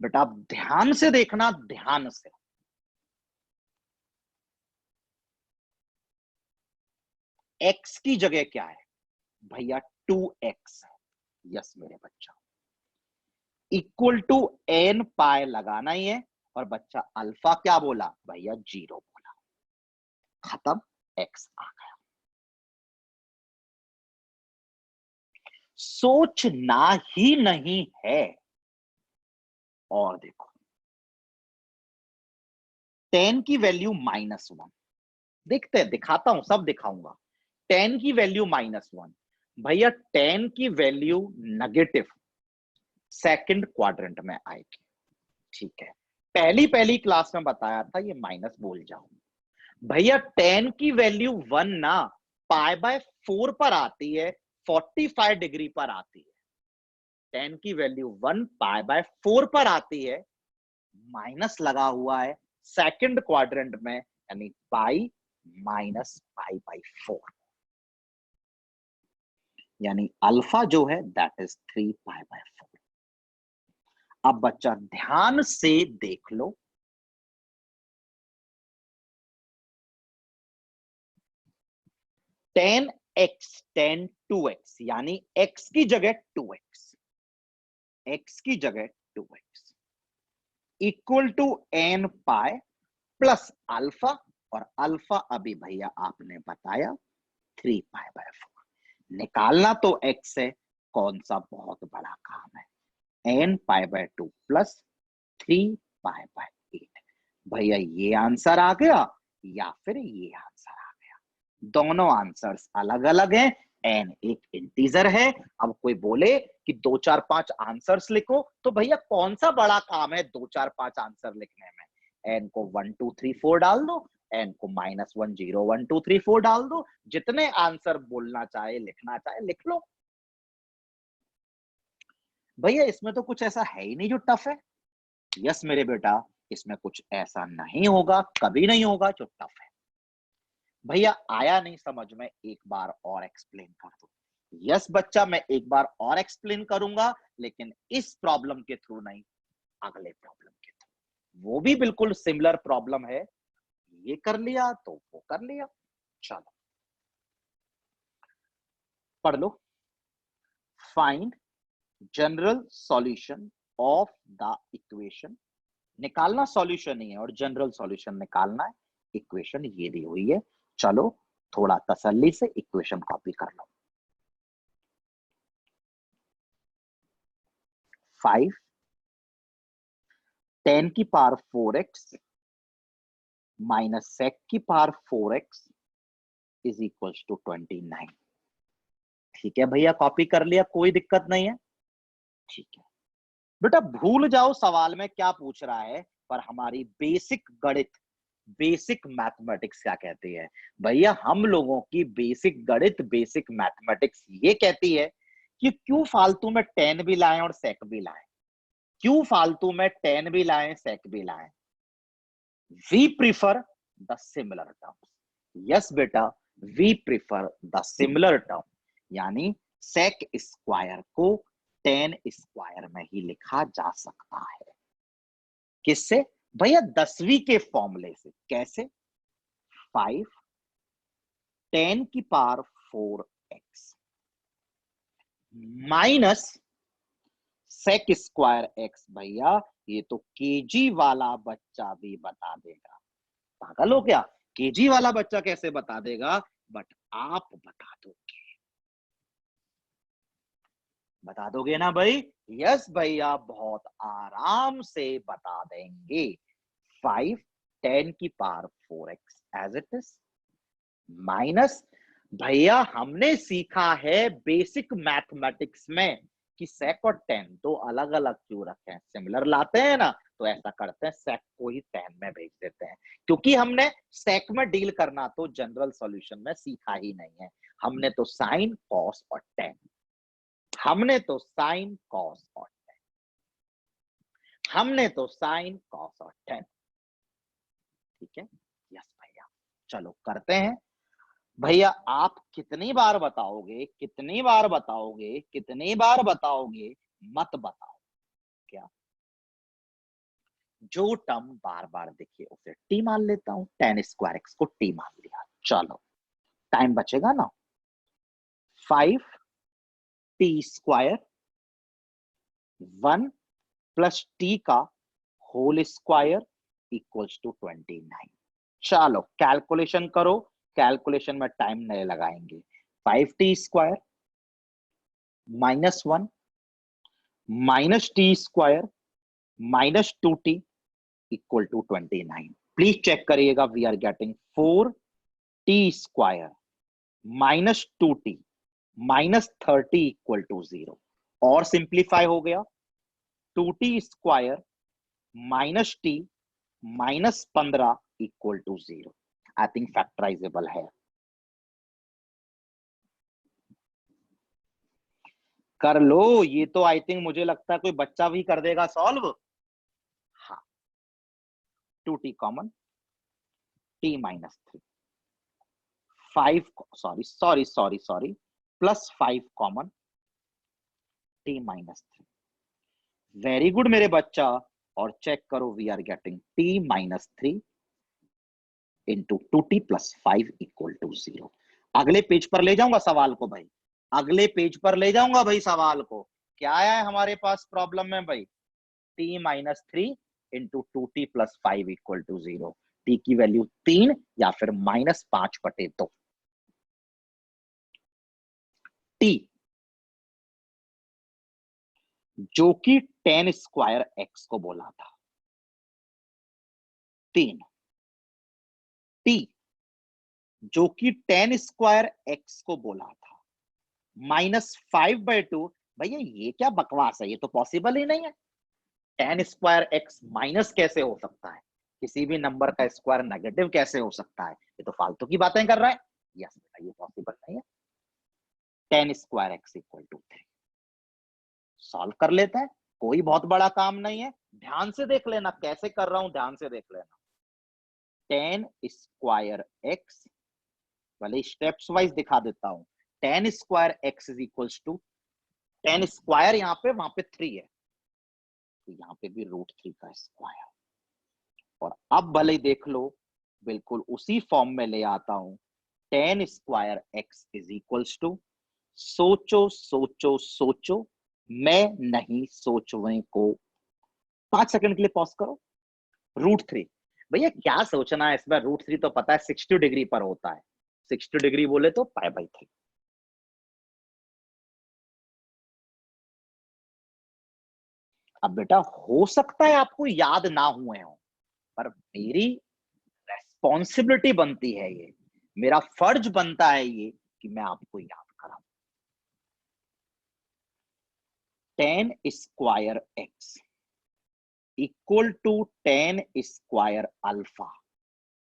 बेटा आप ध्यान से देखना, ध्यान से, x की जगह क्या है भैया, 2x है, यस मेरे बच्चा, इक्वल टू n पाई लगाना ही है, और बच्चा अल्फा क्या बोला भैया, 0 बोला, खत्म, x आ गया। सोचना ही नहीं है। और देखो 10 की वैल्यू -1, देखते हैं, दिखाता हूं, सब दिखाऊंगा। 10 की वैल्यू -1, भैया 10 की वैल्यू नेगेटिव सेकंड क्वाड्रेंट में आएगी, ठीक है। पहली पहली क्लास में बताया था, ये माइनस बोल जाओ। भैया 10 की वैल्यू 1 ना π/4 पर आती है, 45 डिग्री पर आती है। 10 की वैल्यू 1 π/4 पर आती है, माइनस लगा हुआ है सेकंड क्वाड्रेंट में, यानी पाई -π/4, यानी अल्फा जो है दैट इज 3π/4। अब बच्चा ध्यान से देख लो, tan tan 2x, यानी x की जगह 2x, x की जगह 2x equal to n pi plus alpha, और अल्फा अभी भैया आपने बताया 3π/4। निकालना तो x है, कौन सा बहुत बड़ा काम है, n π/2 प्लस 3π/8। भैया ये आंसर आ गया या फिर ये आंसर आ गया, दोनों आंसर्स अलग अलग हैं, n एक इंटीजर है। अब कोई बोले कि 2 4 5 आंसर्स लिखो, तो भैया कौन सा बड़ा काम है 2 4 5 आंसर लिखने में, n को 1 2 3 4 डाल दो, n को -1 0 1 2 3 4 डाल दो, जितने आंसर बोलना चाहे लिखना चाहे लिख लो। भैया इसमें तो कुछ ऐसा है ही नहीं जो टफ है। यस मेरे बेटा, इसमें कुछ ऐसा नहीं होगा, कभी नहीं होगा जो टफ है। भैया आया नहीं समझ में, एक बार और एक्सप्लेन कर दो। यस बच्चा, मैं एक बार और एक्सप्लेन करूंगा, लेकिन इस प्रॉब्लम के थ्रू नहीं, अगले प्रॉब्लम के थ्रू। वो भी बिल्कुल सिमिलर प्रॉब्लम है, ये कर लिया तो वो कर लिया। चलो पढ़ लो। Find general solution of the equation. निकालना सॉल्यूशन ही है और जनरल सॉल्यूशन निकालना है। इक्वेशन ये दी हुई है, चलो थोड़ा तसल्ली से इक्वेशन कॉपी कर लो। 5 10 की पावर 4x माइनस सेक की power 4x is equal to 29। ठीक है भैया, कॉपी कर लिया, कोई दिक्कत नहीं है। ठीक है बेटा, भूल जाओ सवाल में क्या पूछ रहा है, पर हमारी बेसिक गणित, बेसिक मैथमेटिक्स क्या कहती है भैया? हम लोगों की बेसिक गणित, बेसिक मैथमेटिक्स ये कहती है कि क्यों फालतू में टेन भी लाएं और सेक भी लाएं, क्यों फालतू में टेन भी लाएं सेक भी लाएं। We prefer the similar terms. Yes बेटा, we prefer the similar term, यानी सेक स्क्वायर को टेन स्क्वायर में ही लिखा जा सकता है। किससे भैया? 10वीं के फॉर्मूले से। कैसे? 5 10 की power 4x minus sec square x। भैया ये तो केजी वाला बच्चा भी बता देगा। पागल हो क्या? केजी वाला बच्चा कैसे बता देगा, बट आप बता दोगे, बता दोगे ना भाई? यस भैया, बहुत आराम से बता देंगे। 5 10 की power 4x as it is minus, भैया हमने सीखा है बेसिक मैथमेटिक्स में कि सेक और टेन दो अलग अलग क्यों रखे हैं, सिमिलर लाते हैं ना, तो ऐसा करते हैं सेक को ही टेन में भेज देते हैं, क्योंकि हमने सेक में डील करना तो जनरल सॉल्यूशन में सीखा ही नहीं है। हमने तो साइन कॉस और टेन, हमने तो साइन कॉस और टेन, हमने तो साइन कॉस और टेन। ठीक है, यस भैया, चलो करते हैं। भैया आप कितनी बार बताओगे, कितनी बार बताओगे, कितनी बार बताओगे, मत बताओ। क्या? जो टर्म बार बार दिखे उसे टी मान लेता हूं, टेन स्क्वायर एक्स को टी मान लिया। चलो टाइम बचेगा ना। 5 टी स्क्वायर 1 प्लस टी का होल स्क्वायर इक्वल्स टू 29। चलो कैलकुलेशन करो, कैलकुलेशन में टाइम नहीं लगाएंगे। 5 t square -1 minus t square minus 2t equal to 29। Please check करिएगा, we are getting 4t square minus 2t minus 30 equal to 0। और simplify हो गया, 2t square minus t minus 15 equal to 0। I think factorisable है। कर लो, ये तो I think मुझे लगता है कोई बच्चा भी कर देगा सॉल्व। हाँ, 2t common, t minus 3, 5 sorry sorry sorry sorry plus 5 common, t minus 3। Very good मेरे बच्चा, और चेक करो, we are getting t minus 3 into 2t plus 5 equal to 0। अगले पेज पर ले जाऊंगा सवाल को भाई, अगले पेज पर ले जाऊंगा भाई सवाल को। क्या आया है हमारे पास प्रॉब्लम में भाई? t minus 3 into 2t plus 5 equal to 0। t की वैल्यू 3 या फिर -5/2। t जो कि 10 स्क्वायर x को बोला था, 3 t जो कि 10 स्क्वायर x को बोला था -5/2। भैया ये क्या बकवास है, ये तो पॉसिबल ही नहीं है। 10 स्क्वायर x माइनस कैसे हो सकता है? किसी भी नंबर का स्क्वायर नेगेटिव कैसे हो सकता है? ये तो फालतू की बातें कर रहा है। यस बेटा, ये पॉसिबल नहीं है। 10 square x equal to 3 solve कर लेते हैं, कोई बहुत बड़ा काम नहीं है। ध्यान से देख लेना कैसे कर रहा हूं, ध्यान से देख लेना। 10 स्क्वायर एक्स, पहले स्टेप्स वाइज दिखा देता हूं। 10 square x is equals to 10 square, यहाँ पे वहां पे 3 है, तो यहाँ पे भी √3 का स्क्वायर। और अब भले ही देख लो, बिल्कुल उसी फॉर्म में ले आता हूं। 10 square x is equals to, सोचो सोचो सोचो, मैं नहीं सोचने को, 5 सेकंड के लिए पॉज करो। √3, भैया क्या सोचना है इसमें? √3 तो पता है 60 डिग्री पर होता है, 60 डिग्री बोले तो π/3। अब बेटा हो सकता है आपको याद ना हुए हो, पर मेरी रेस्पॉन्सिबिलिटी बनती है, ये मेरा फर्ज बनता है ये कि मैं आपको याद कराऊं। 10 square x equal to 10 square alpha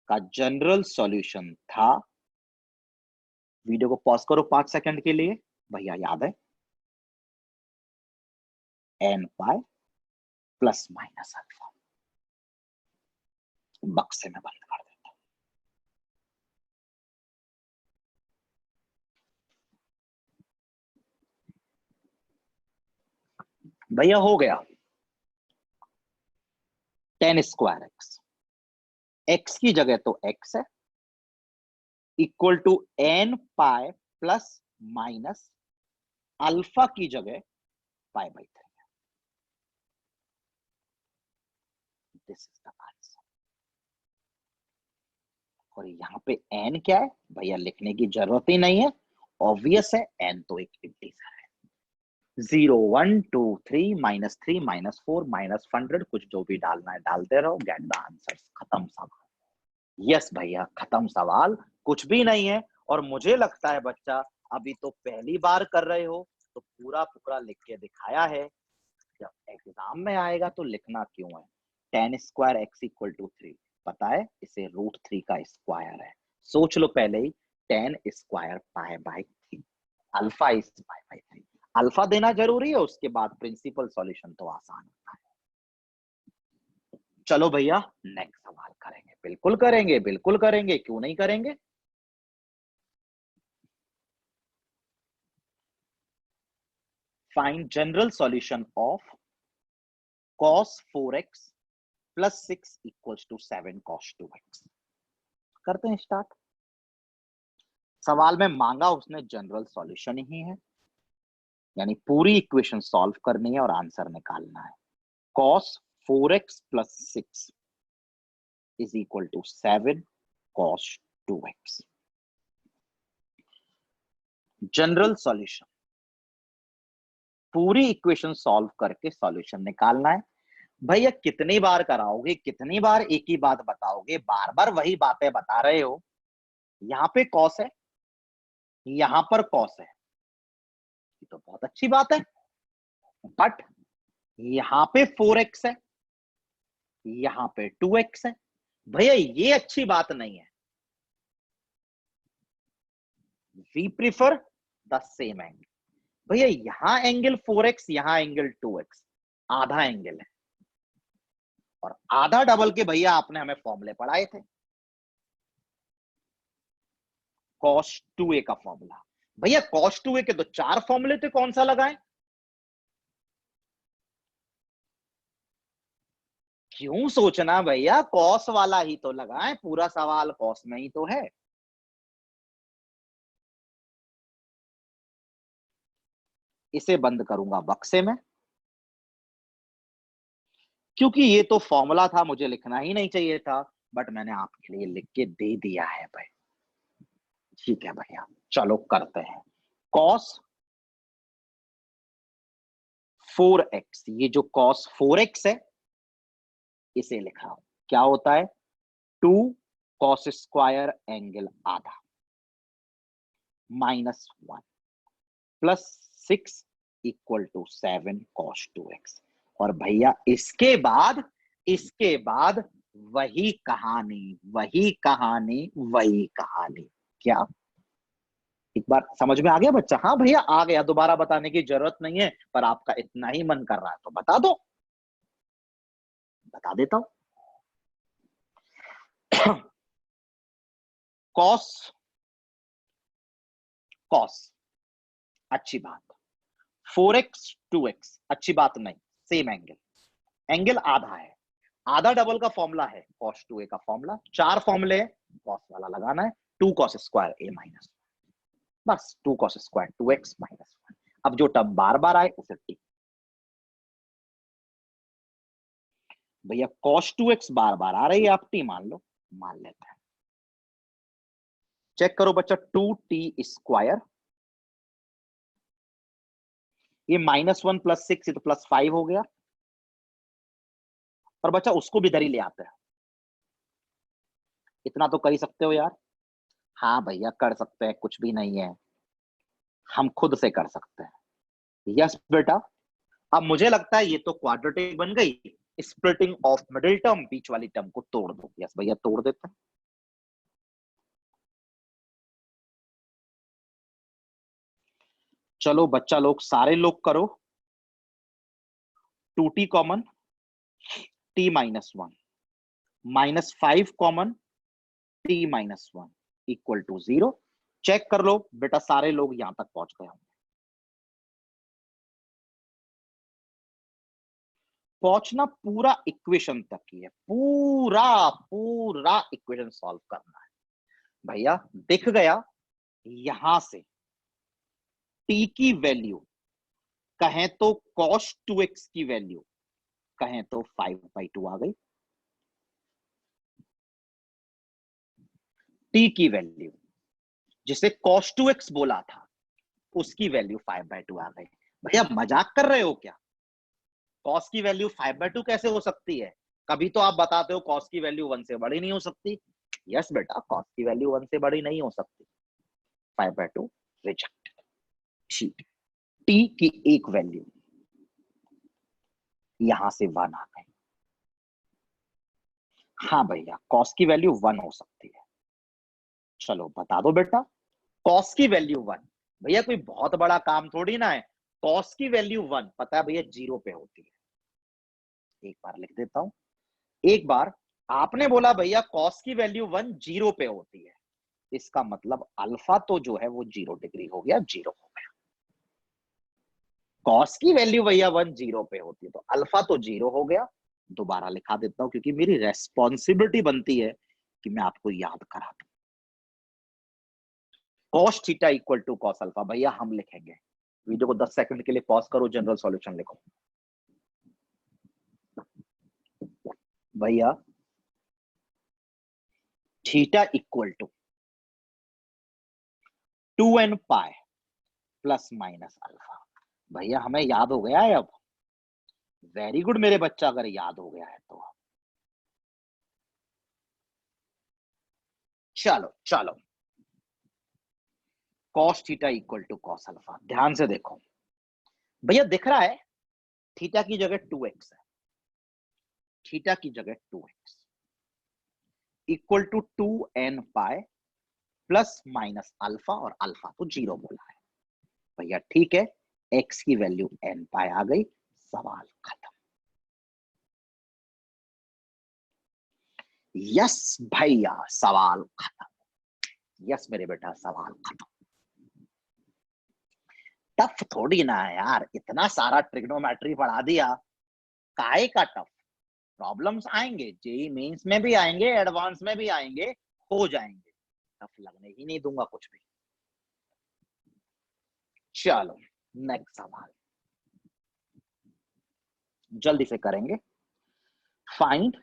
का जनरल सॉल्यूशन था, वीडियो को पॉज करो 5 सेकंड के लिए, भैया याद है, n पाई प्लस माइनस अल्फा। बक्से में बंद कर देता हूं। भैया हो गया 10 स्क्वायर एक्स, एक्स की जगह तो एक्स है, equal to n pi plus minus alpha की जगह π/3। This is the answer. और यहाँ पे n क्या है भैया, लिखने की जरूरत ही नहीं है, ऑब्वियस है, n तो एक इंटीजर है। 0 1 2 3 -3 -4 -100, कुछ जो भी डालना है डालते रहो, गेट द आंसर, खत्म सवाल। यस भैया खत्म सवाल, कुछ भी नहीं है। और मुझे लगता है बच्चा अभी तो पहली बार कर रहे हो, तो पूरा पूरा लिख के दिखाया है, जब एग्जाम में आएगा तो लिखना क्यों है। 10 स्क्वायर एक्स इक्वल टू 3, पता है इसे √3 का स्क्वायर है, सोच लो पहले ही। 10 स्क्वायर π/3, अल्फा इज π/3, अल्फा देना जरूरी है, उसके बाद प्रिंसिपल सॉल्यूशन तो आसान होता है। चलो भैया नेक्स्ट सवाल करेंगे, बिल्कुल करेंगे, बिल्कुल करेंगे, क्यों नहीं करेंगे। Find general solution of cos 4x plus 6 equals to 7 cos 2x। करते हैं स्टार्ट। सवाल में मांगा उसने जनरल सॉल्यूशन ही है, यानी पूरी इक्वेशन सॉल्व करनी है और आंसर निकालना है। cos 4x plus 6 is equal to 7 cos 2x। General solution, पूरी इक्वेशन सॉल्व करके सॉल्यूशन निकालना है। भैया कितनी बार कराओगे, कितनी बार एक ही बात बताओगे, बार बार वही बातें बता रहे हो। यहाँ पे कॉस है, यहां पर कॉस है, ये तो बहुत अच्छी बात है, बट यहां पे 4x है, यहां पे 2x है, भैया ये अच्छी बात नहीं है। We prefer the same angle. भैया यहां एंगल 4x, यहां एंगल 2x, आधा एंगल है, और आधा डबल के भैया आपने हमें फॉर्मूले पढ़ाए थे, cos 2a का फॉर्मूला। भैया cos 2a के तो 4 फॉर्मूले थे, कौन सा लगाए? क्यों सोचना भैया, कॉस वाला ही तो लगाए, पूरा सवाल कॉस में ही तो है। इसे बंद करूंगा बक्से में, क्योंकि ये तो फॉर्मूला था, मुझे लिखना ही नहीं चाहिए था, बट मैंने आपके लिए लिख के दे दिया है भाई। ठीक है भैया, चलो करते हैं। cos 4x, ये जो cos 4x है इसे लिख रहा हूं, क्या होता है 2 cos स्क्वायर एंगल आधा -1 plus 6 equal to 7 cos 2x। और भैया इसके बाद वही कहानी, वही कहानी, वही कहानी। क्या एक बार समझ में आ गया बच्चा? हाँ भैया आ गया, दोबारा बताने की जरूरत नहीं है, पर आपका इतना ही मन कर रहा है तो बता दो, बता देता हूं। कॉस, कॉस अच्छी बात, 4x 2x अच्छी बात नहीं, सेम एंगल, एंगल आधा है, आधा डबल का फॉर्मूला है cos 2a का फॉर्मूला, चार फॉर्मूले कॉस वाला लगाना है, 2 cos स्क्वायर a माइनस, बस 2 cos स्क्वायर 2x माइनस 1। अब जो टर्म बार बार आए उसे टी, भैया cos 2x बार बार आ रही है, आप टी मान लो, मान लेते हैं। चेक करो बच्चा, 2t स्क्वायर, ये -1 + 6 तो +5 हो गया, पर बच्चा उसको भी इधर ही ले आते हैं, इतना तो कर ही सकते हो यार। हाँ भैया कर सकते हैं, कुछ भी नहीं है, हम खुद से कर सकते हैं। यस बेटा, अब मुझे लगता है ये तो क्वाड्रेटिक बन गई, स्प्लिटिंग ऑफ मिडिल टर्म, बीच वाली टर्म को तोड़ दो। यस भैया तोड़ देते हैं। चलो बच्चा लोग, सारे लोग करो, 2t common, t-1 -5 common, t-1 equal to 0। Check कर लो बेटा, सारे लोग यहां तक पहुंच गए होंगे। पहुंचना पूरा इक्वेशन तक ही है, पूरा पूरा इक्वेशन सॉल्व करना है भैया। दिख गया यहां से t की वैल्यू, कहें तो cos 2x की वैल्यू, कहें तो 5/2 आ गई, t की वैल्यू जिसे cos 2x बोला था उसकी वैल्यू 5/2 आ गई। भैया मजाक कर रहे हो क्या? cos की वैल्यू 5/2 कैसे हो सकती है? कभी तो आप बताते हो cos की वैल्यू 1 से बड़ी नहीं हो सकती। यस बेटा, cos की वैल्यू 1 से बड़ी नहीं हो सकती, 5/2 रिजेक्ट। ठीक, t की एक वैल्यू यहां से 1 आ गई। हाँ भैया cos की वैल्यू 1 हो सकती है। चलो बता दो बेटा, cos की वैल्यू 1, भैया कोई बहुत बड़ा काम थोड़ी ना है। cos की वैल्यू 1 पता है भैया 0 पे होती है। एक बार लिख देता हूं, एक बार आपने बोला भैया cos की वैल्यू 1 0 पे होती है, इसका मतलब अल्फा तो जो है वो 0 डिग्री हो गया, 0 हो गया। cos की वैल्यू भैया 1 0 पे होती है तो अल्फा तो 0 हो गया। दोबारा लिखा देता हूं क्योंकि मेरी रेस्पॉन्सिबिलिटी बनती है कि मैं आपको याद करा दूं। cos theta equal to cos alpha, भैया हम लिखेंगे, वीडियो को 10 सेकंड के लिए पॉज करो, जनरल सॉल्यूशन लिखो भैया। Theta equal to 2n pi plus minus alpha, भैया हमें याद हो गया है अब। वेरी गुड मेरे बच्चा, अगर याद हो गया है तो। चलो चलो, cos theta equal to cos alpha, ध्यान से देखो भैया, दिख रहा है थीटा की जगह 2x है, थीटा की जगह 2x equal to 2n pi plus minus alpha, और अल्फा तो 0 बोला है भैया। ठीक है, x की वैल्यू n पाई आ गई, सवाल खत्म। यस भैया सवाल खत्म, यस मेरे बेटा सवाल खत्म। टफ थोड़ी ना है यार, इतना सारा ट्रिग्नोमेट्री पढ़ा दिया, काहे का टफ? प्रॉब्लम्स आएंगे, जेई मेंस में भी आएंगे, एडवांस में भी आएंगे, हो जाएंगे, टफ लगने ही नहीं दूंगा कुछ भी। चलो नेक्स्ट सवाल जल्दी से करेंगे। Find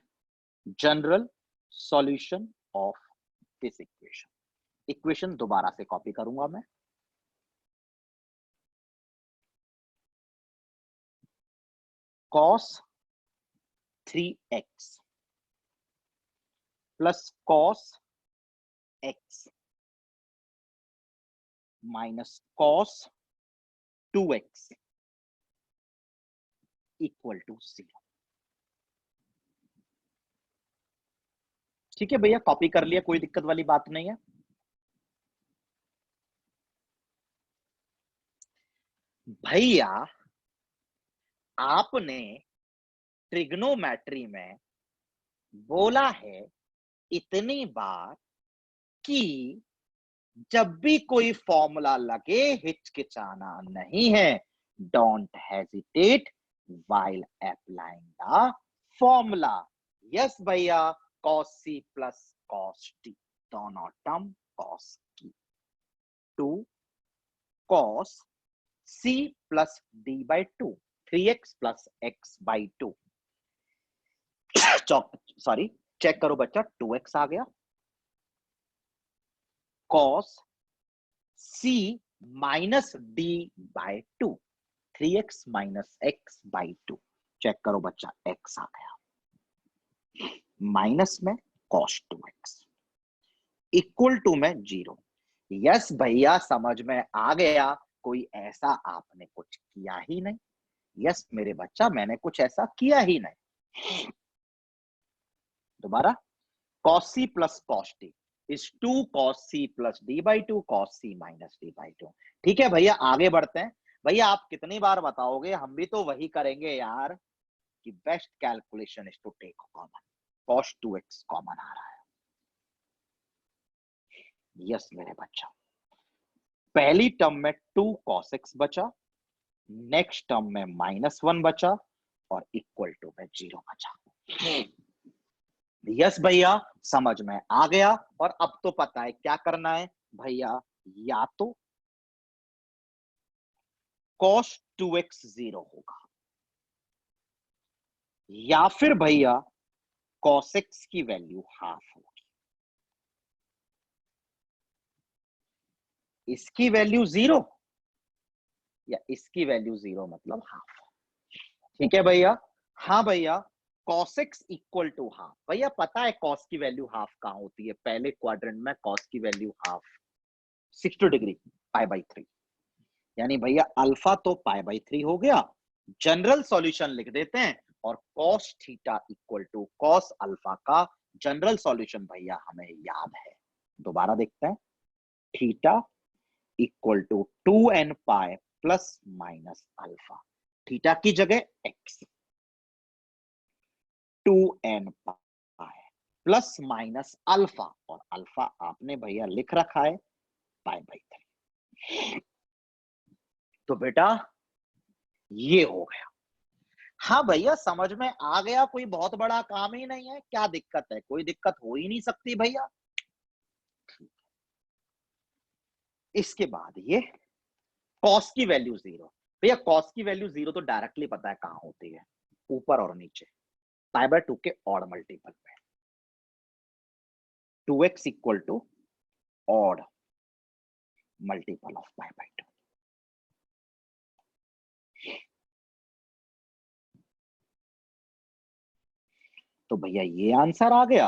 general solution of this equation, equation दोबारा से कॉपी करूंगा मैं। cos 3x plus cos x minus cos 2x equal to 0। ठीक है भैया, कॉपी कर लिया, कोई दिक्कत वाली बात नहीं है। भैया आपने ट्रिग्नोमेट्री में बोला है इतनी बार कि जब भी कोई फॉर्मूला लगे हिचकिचाना नहीं है, don't hesitate while applying the formula। Yes भैया, cos c plus cos d, दोनों टर्म cos की, 2 cos c plus d by 2, 3x plus x by 2। Sorry, check करो बच्चा, 2x आ गया, cos c minus d by 2, 3x minus x by 2। Check करो बच्चा, x आ गया, minus में cos 2x equal to में 0। यस भैया, समझ में आ गया, कोई ऐसा आपने कुछ किया ही नहीं। यस मेरे बच्चा, मैंने कुछ ऐसा किया ही नहीं। दोबारा, cos c plus cos d is 2 cos c plus d by 2 cos c minus d by 2। ठीक है भैया, आगे बढ़ते हैं। भैया आप कितनी बार बताओगे, हम भी तो वही करेंगे यार, कि best calculation is to take common. cos 2x common आ रहा है। यस मेरे बच्चा, पहली टर्म में 2 cos x बचा, नेक्स्ट टर्म में -1 बचा, और इक्वल टू में 0 बचा। यस भैया, समझ में आ गया। और अब तो पता है क्या करना है भैया, या तो cos 2x 0 होगा, या फिर भैया cos x की वैल्यू हाफ होगी। इसकी वैल्यू 0 या इसकी वैल्यू 0 मतलब हाफ। ठीक है भैया। हाँ भैया, cos x equal to half. भैया पता है cos की वैल्यू हाफ कहां होती है, पहले क्वाड्रेंट में cos की value half 60 degree pi by 3। यानी भैया अल्फा तो पाई बाई 3 हो गया, जनरल सॉल्यूशन लिख देते हैं, और cos theta equal to cos alpha का जनरल सॉल्यूशन भैया हमें याद है। दोबारा देखते हैं, theta equal to 2n pi plus minus alpha, theta की जगह x, 2n pi plus minus alpha, और अल्फा आपने भैया लिख रखा है पाई बाई 3। तो बेटा ये हो गया। हाँ भैया समझ में आ गया, कोई बहुत बड़ा काम ही नहीं है, क्या दिक्कत है, कोई दिक्कत हो ही नहीं सकती भैया। इसके बाद ये कॉस की वैल्यू 0। भैया कॉस की वैल्यू 0 तो डायरेक्टली पता है कहां होती है, ऊपर और नीचे, पाई बाय 2 के ऑड मल्टीपल पे। 2x equal to odd multiple of pi by 2। तो भैया ये आंसर आ गया,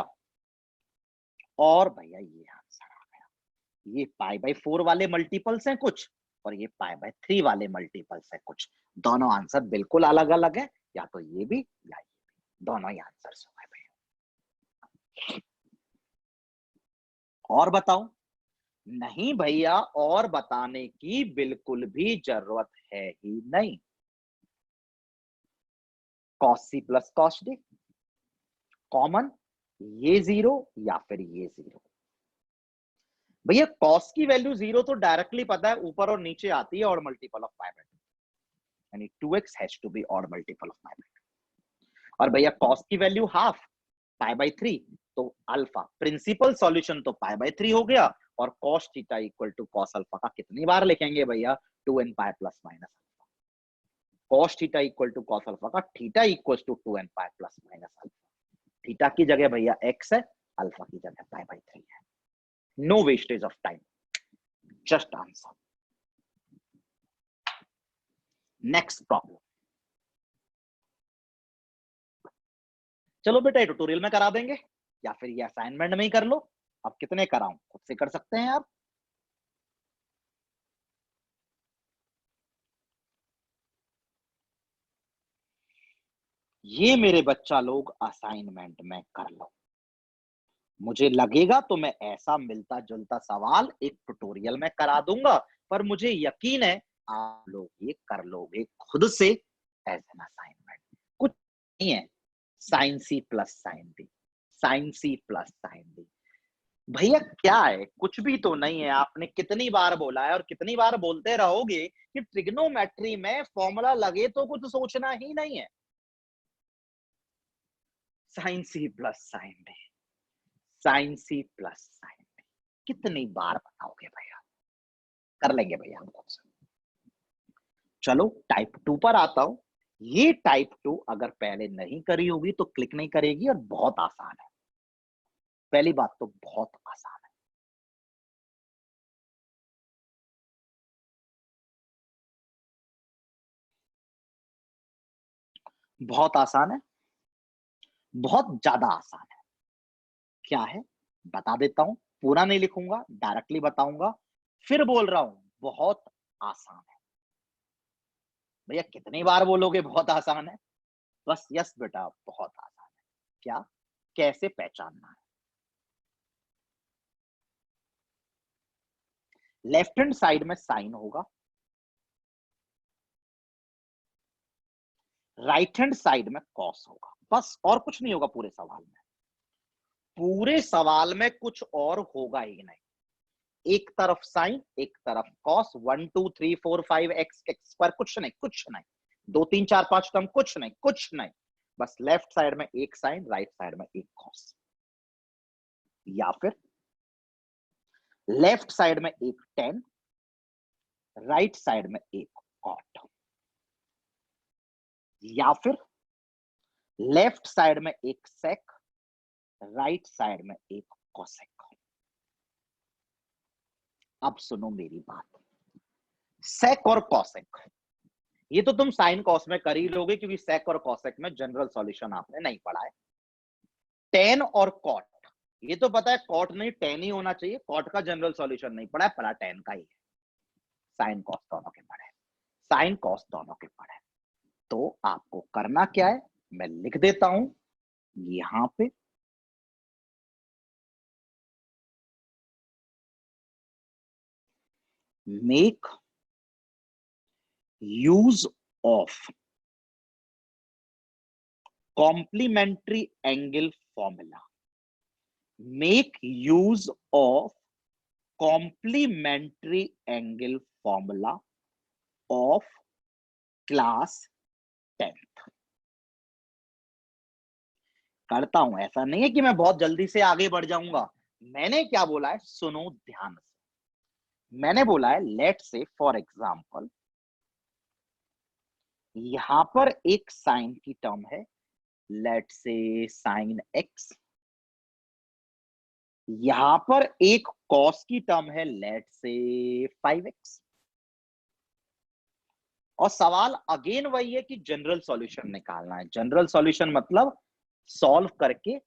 और भैया ये आंसर आ गया। ये पाई बाय 4 वाले मल्टीपल्स हैं कुछ, और ये पाई बाय 3 वाले मल्टीपल्स हैं कुछ। दोनों आंसर बिल्कुल अलग अलग है, या तो ये भी या ये भी, दोनों ही आंसर हो गए भैया। और बताओ? नहीं भैया, और बताने की बिल्कुल भी जरूरत है ही नहीं। cos c plus cos d common, ये 0 या फिर ये 0। भैया cos की वैल्यू 0 तो डायरेक्टली पता है ऊपर और नीचे आती है odd multiple of pi by 2, यानी 2x has to be odd multiple of pi by 2। और भैया cos की वैल्यू हाफ पाई बाय 3, तो अल्फा प्रिंसिपल सॉल्यूशन तो पाई बाय 3 हो गया, और cos theta equal to cos alpha का कितनी बार लिखेंगे भैया, 2n pi plus minus alpha. cos theta equal to cos alpha का theta equal to 2n pi plus minus alpha. Theta की जगह भैया x है, अल्फा की जगह पाई बाय 3 है। No wastage of time, just answer. Next problem. चलो बेटा ये ट्यूटोरियल में करा देंगे, या फिर ये असाइनमेंट में ही कर लो। अब कितने कराऊं, खुद से कर सकते हैं आप। ये मेरे बच्चा लोग असाइनमेंट में कर लो। मुझे लगेगा तो मैं ऐसा मिलता जुलता सवाल एक ट्यूटोरियल में करा दूंगा, पर मुझे यकीन है आप लोग ये कर लोगे खुद से एज एन असाइनमेंट। कुछ नहीं है, sine C plus sine D, sine C plus sine D. भैया क्या है, कुछ भी तो नहीं है। आपने कितनी बार बोला है और कितनी बार बोलते रहोगे कि ट्रिग्नोमेट्री में फॉर्मूला लगे तो कुछ सोचना ही नहीं है। Sine C plus sine D, sine C plus sine D, कितनी बार बताओगे भैया? कर लेंगे भैया हम खुद से। चलो टाइप 2 पर आता हूं। ये टाइप 2 अगर पहले नहीं करी होगी तो क्लिक नहीं करेगी, और बहुत आसान है। पहली बात तो बहुत आसान है। बहुत आसान है, बहुत ज्यादा आसान है। क्या है बता देता हूं, पूरा नहीं लिखूंगा, डायरेक्टली बताऊंगा। फिर बोल रहा हूं बहुत आसान है। भैया कितनी बार बोलोगे बहुत आसान है? बस यस बेटा बहुत आसान है। क्या, कैसे पहचानना है? लेफ्ट हैंड साइड में साइन होगा, राइट हैंड साइड में कॉस होगा, बस और कुछ नहीं होगा पूरे सवाल में। पूरे सवाल में कुछ और होगा ही नहीं। एक तरफ साइन, एक तरफ कॉस, 1 2 3 4 5 एक्स एक्स पर कुछ नहीं, कुछ नहीं। 2 3 4 5 टर्म, कुछ नहीं, कुछ नहीं। बस लेफ्ट साइड में एक साइन, राइट साइड में एक कॉस। या फिर लेफ्ट साइड में एक टेन, राइट साइड में एक कॉट। या फिर लेफ्ट साइड में एक सेक, राइट साइड में एक कोसेक। अब सुनो मेरी बात। सेक और कॉसेक ये तो तुम साइन कॉस में कर ही लोगे, क्योंकि सेक और कॉसेक में जनरल सॉल्यूशन आपने नहीं पढ़ा है। टेन और कॉट ये तो पता है, कॉट नहीं टेन ही होना चाहिए। कॉट का जनरल सॉल्यूशन नहीं पढ़ा है, पढ़ा टेन का ही है। साइन कॉस दोनों के पढ़े, साइन कॉस दोनों के पढ़े। तो आपको करना क्या है, मैं लिख देता हूं यहां पे। Make use of complementary angle formula, make use of complementary angle formula of class 10th। करता हूं, ऐसा नहीं है कि मैं बहुत जल्दी से आगे बढ़ जाऊंगा। मैंने क्या बोला है सुनो ध्यान से। मैंने बोला है लेट से फॉर एग्जांपल, यहां पर एक साइन की टर्म है, लेट से साइन एक्स। यहां पर एक कॉस की टर्म है, लेट से 5x। और सवाल अगेन वही है कि जनरल सॉल्यूशन निकालना है। जनरल सॉल्यूशन मतलब सॉल्व करके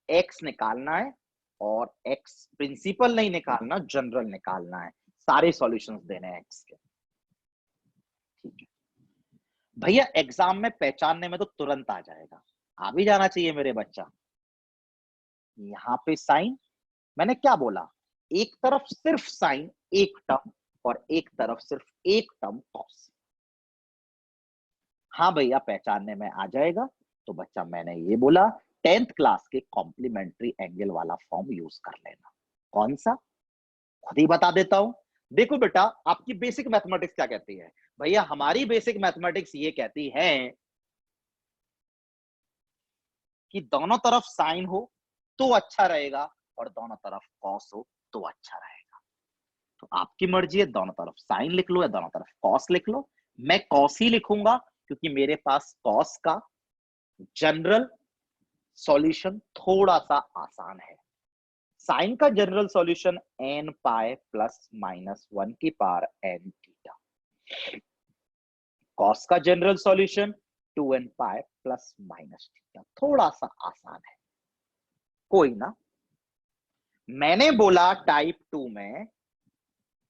एक्स निकालना है, और एक्स प्रिंसिपल नहीं निकालना, जनरल निकालना है। सारे सॉल्यूशंस देने हैं एक्स के। ठीक है भैया, एग्जाम में पहचानने में तो तुरंत आ जाएगा, आ भी जाना चाहिए मेरे बच्चा। यहां पे साइन, मैंने क्या बोला, एक तरफ सिर्फ साइन एक टर्म, और एक तरफ सिर्फ एक टर्म कॉस। हाँ भैया पहचानने में आ जाएगा। तो बच्चा मैंने ये बोला 10th क्लास के कॉम्प्लीमेंट्री एंगल वाला फॉर्म यूज कर लेना। कौन सा, खुद ही बता देता हूं। देखो बेटा, आपकी बेसिक मैथमेटिक्स क्या कहती है? भैया हमारी बेसिक मैथमेटिक्स ये कहती है कि दोनों तरफ साइन हो तो अच्छा रहेगा, और दोनों तरफ कॉस हो तो अच्छा रहेगा। तो आपकी मर्जी है, दोनों तरफ साइन लिख लो या दोनों तरफ कॉस लिख लो। मैं कॉस ही लिखूंगा, क्योंकि मेरे पास कॉस का जनरल सॉल्यूशन थोड़ा सा आसान है। साइन का general solution n pi plus minus 1 की पावर एन थीटा। कॉस का general solution 2n pi plus minus theta. थोड़ा सा आसान है, कोई ना। मैंने बोला टाइप 2 में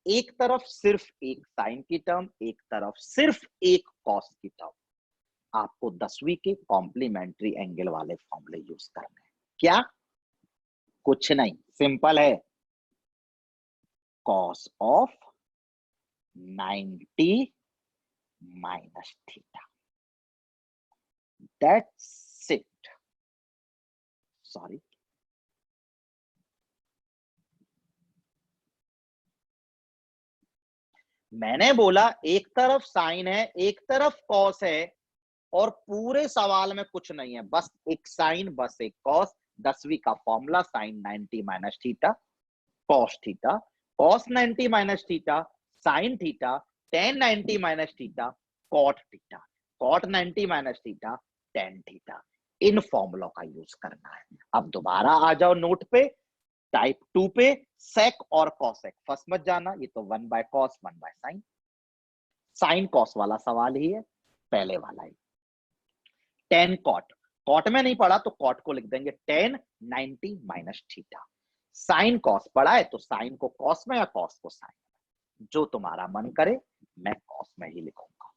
एक तरफ सिर्फ एक साइन की टर्म, एक तरफ सिर्फ एक कॉस की टर्म। आपको 10वीं के कॉम्प्लीमेंट्री एंगल वाले फॉर्मूले यूज करने हैं। क्या, कुछ नहीं, सिंपल है, cos of 90 minus theta, that's it. Sorry, मैंने बोला एक तरफ साइन है, एक तरफ कॉस है, और पूरे सवाल में कुछ नहीं है, बस एक साइन, बस एक कॉस। 10वीं का formula, sine 90 minus theta cos theta, cos 90 minus theta sine theta, tan 90 minus theta cot theta, cot 90 minus theta tan theta. इन फॉर्मूलों का यूज करना है। अब दोबारा आ जाओ नोट पे, टाइप 2 पे, सेक और कॉसेक, फंस मत जाना, ये तो 1 by cos 1 by sine, sine cos वाला सवाल ही है, पहले वाला ही। टेन कॉट, कॉट में नहीं पढ़ा तो कॉट को लिख देंगे ten 90 minus theta. Sine cos पढ़ा है तो साइन को कॉस में या कॉस को साइन में, जो तुम्हारा मन करे, मैं कॉस में ही लिखूंगा।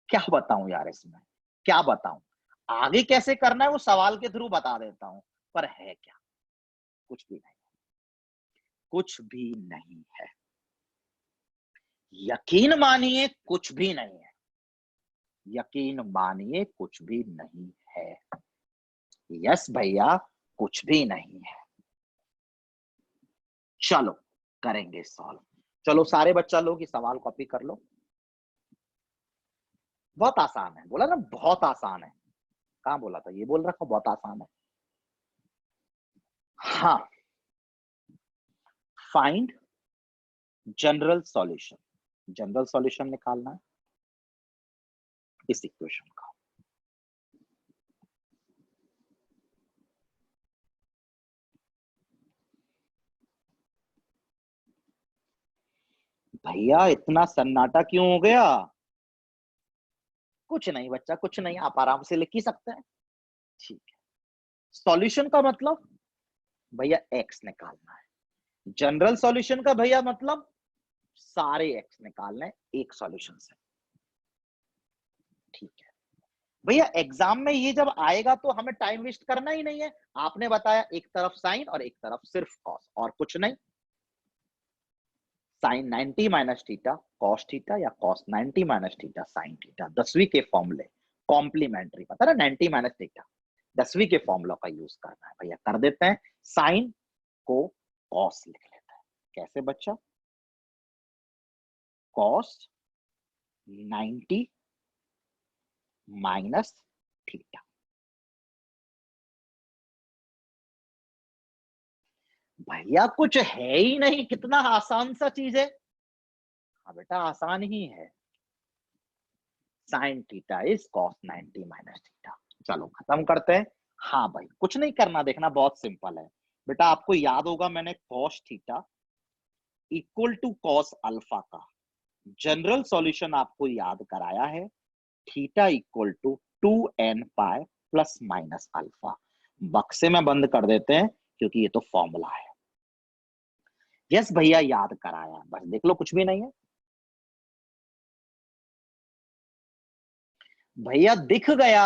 क्या बताऊं यार इसमें, क्या बताऊं, आगे कैसे करना है वो सवाल के थ्रू बता देता हूं, पर है क्या, कुछ भी नहीं, कुछ भी नहीं है, यकीन मानिए कुछ भी नहीं है, यकीन मानिए कुछ भी नहीं है, यस भैया कुछ भी नहीं है। चलो करेंगे सॉल्व। चलो सारे बच्चा लोग ये सवाल कॉपी कर लो, बहुत आसान है, बोला ना बहुत आसान है, कहां बोला था, ये बोल रखा बहुत आसान है। हाँ, find general solution, general solution निकालना है इस इक्वेशन का। भैया इतना सन्नाटा क्यों हो गया, कुछ नहीं बच्चा, कुछ नहीं, आप आराम से लिख ही सकते हैं, ठीक है। सॉल्यूशन का मतलब भैया एक्स निकालना है, जनरल सॉल्यूशन का भैया मतलब सारे एक्स निकालने हैं एक सॉल्यूशन से, ठीक है। भैया एग्जाम में ये जब आएगा तो हमें टाइम वेस्ट करना ही नहीं है, आपने बताया एक तरफ साइन और एक तरफ सिर्फ कॉस और कुछ नहीं, sine 90 minus theta cos theta या cos 90 minus theta sine theta, 10वीं के फॉर्मूले कॉम्प्लीमेंट्री, पता ना 90 माइनस थीटा, 10वीं के फॉर्मूला का यूज करना है भैया, कर देते हैं। साइन को कॉस लिख लेते हैं, कैसे बच्चा, कॉस 90 माइनस थीटा। भैया कुछ है ही नहीं, कितना आसान सा चीज है, हाँ बेटा आसान ही है, sine theta is cos 90 minus theta. चलो खत्म करते हैं। हाँ भाई कुछ नहीं करना, देखना बहुत सिंपल है बेटा, आपको याद होगा मैंने cos theta equal to cos alpha का जनरल सॉल्यूशन आपको याद कराया है, theta equal to 2n pi plus minus alpha. बक्से में बंद कर देते हैं क्योंकि ये तो फॉर्मूला है। यस भैया याद कराया, बस देख लो कुछ भी नहीं है भैया, दिख गया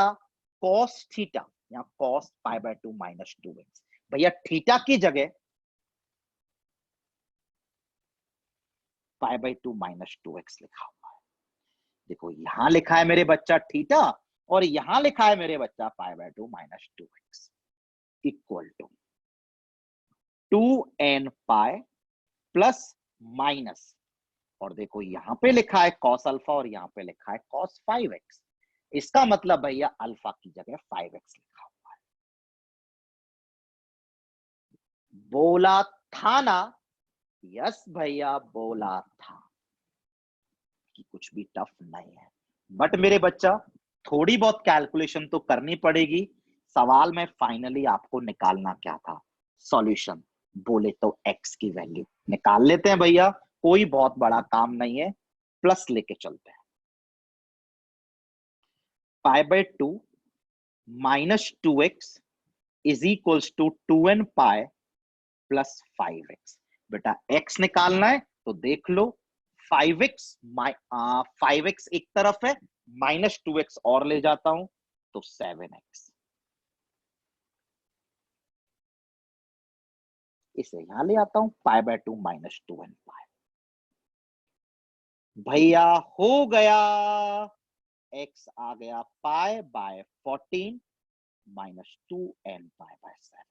cos थीटा, या cos pi by 2 minus 2x, भैया थीटा की जगह पाई बाय 2 माइनस 2x लिखा हुआ है, देखो यहां लिखा है मेरे बच्चा थीटा और यहां लिखा है मेरे बच्चा pi by 2 minus 2x equal to 2n pi plus minus, और देखो यहां पे लिखा है cos अल्फा और यहां पे लिखा है cos 5x, इसका मतलब भैया अल्फा की जगह 5x लिखा हुआ है। बोला था ना, यस भैया बोला था कि कुछ भी टफ नहीं है, बट मेरे बच्चा थोड़ी बहुत कैलकुलेशन तो करनी पड़ेगी, सवाल में फाइनली आपको निकालना क्या था, सॉल्यूशन, बोले तो x की वैल्यू निकाल लेते हैं भैया, कोई बहुत बड़ा काम नहीं है, प्लस लेके चलते हैं, pi by 2 minus 2x is equals to 2n pi plus 5x, बेटा x निकालना है तो देख लो 5x 5x एक तरफ है, माइनस 2x और ले जाता हूं तो 7x, इसे यहां ले आता हूं, पाई बाय 2 माइनस 2n पाई। भैया हो गया, x आ गया pi by 14 minus 2n pi by 7।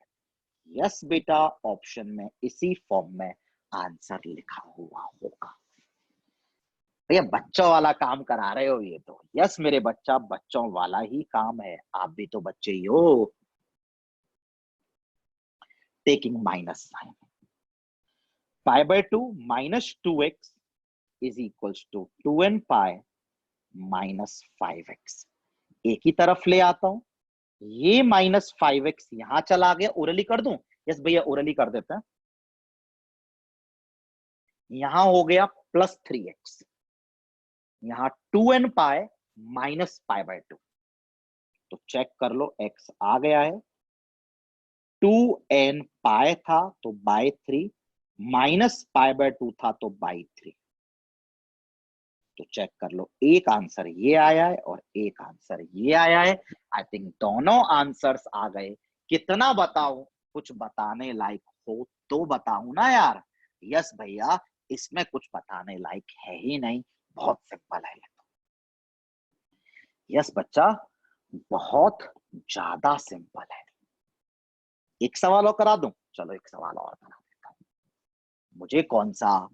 Yes बेटा, ऑप्शन में इसी फॉर्म में आंसर लिखा हुआ होगा। भैया बच्चों वाला काम करा रहे हो ये तो। यस मेरे बच्चा, बच्चों वाला ही काम है, आप भी तो बच्चे ही हो। Taking minus sine, pi by 2 minus 2x is equals to 2n pi minus 5x। एक ही तरफ ले आता हूं, ये माइनस 5x यहां चला गया, ओरली कर दूं? यस भैया ओरली कर देते हैं। यहां हो गया प्लस 3x, यहां 2n pi minus pi by 2। तो चेक कर लो, x आ गया है, 2n पाई था तो बाय 3, माइनस पाई बाय 2 था तो बाय 3। तो चेक कर लो, एक आंसर ये आया है और एक आंसर ये आया है। आई थिंक दोनों आंसर्स आ गए। कितना बताऊं? कुछ बताने लायक हो तो बताऊं ना यार। यस भैया, इसमें कुछ बताने लायक है ही नहीं, बहुत सिंपल है ये तो। यस बच्चा, बहुत ज्यादा सिंपल है। एक सवाल और करा दूं? चलो एक सवाल और करा देता हूं। मुझे कौन सा,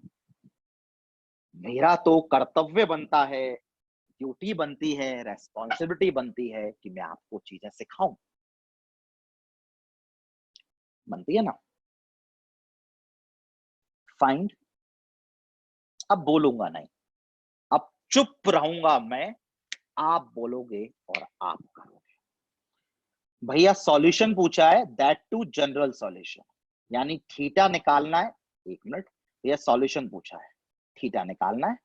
मेरा तो कर्तव्य बनता है, ड्यूटी बनती है, रेस्पॉन्सिबिलिटी बनती है कि मैं आपको चीजें सिखाऊं। बनती है ना? फाइंड, अब बोलूंगा नहीं, अब चुप रहूंगा मैं, आप बोलोगे और आप करोगे। भैया सॉल्यूशन पूछा है, दैट टू जनरल सॉल्यूशन, यानी थीटा निकालना है। एक मिनट भैया, सॉल्यूशन पूछा है, थीटा निकालना है।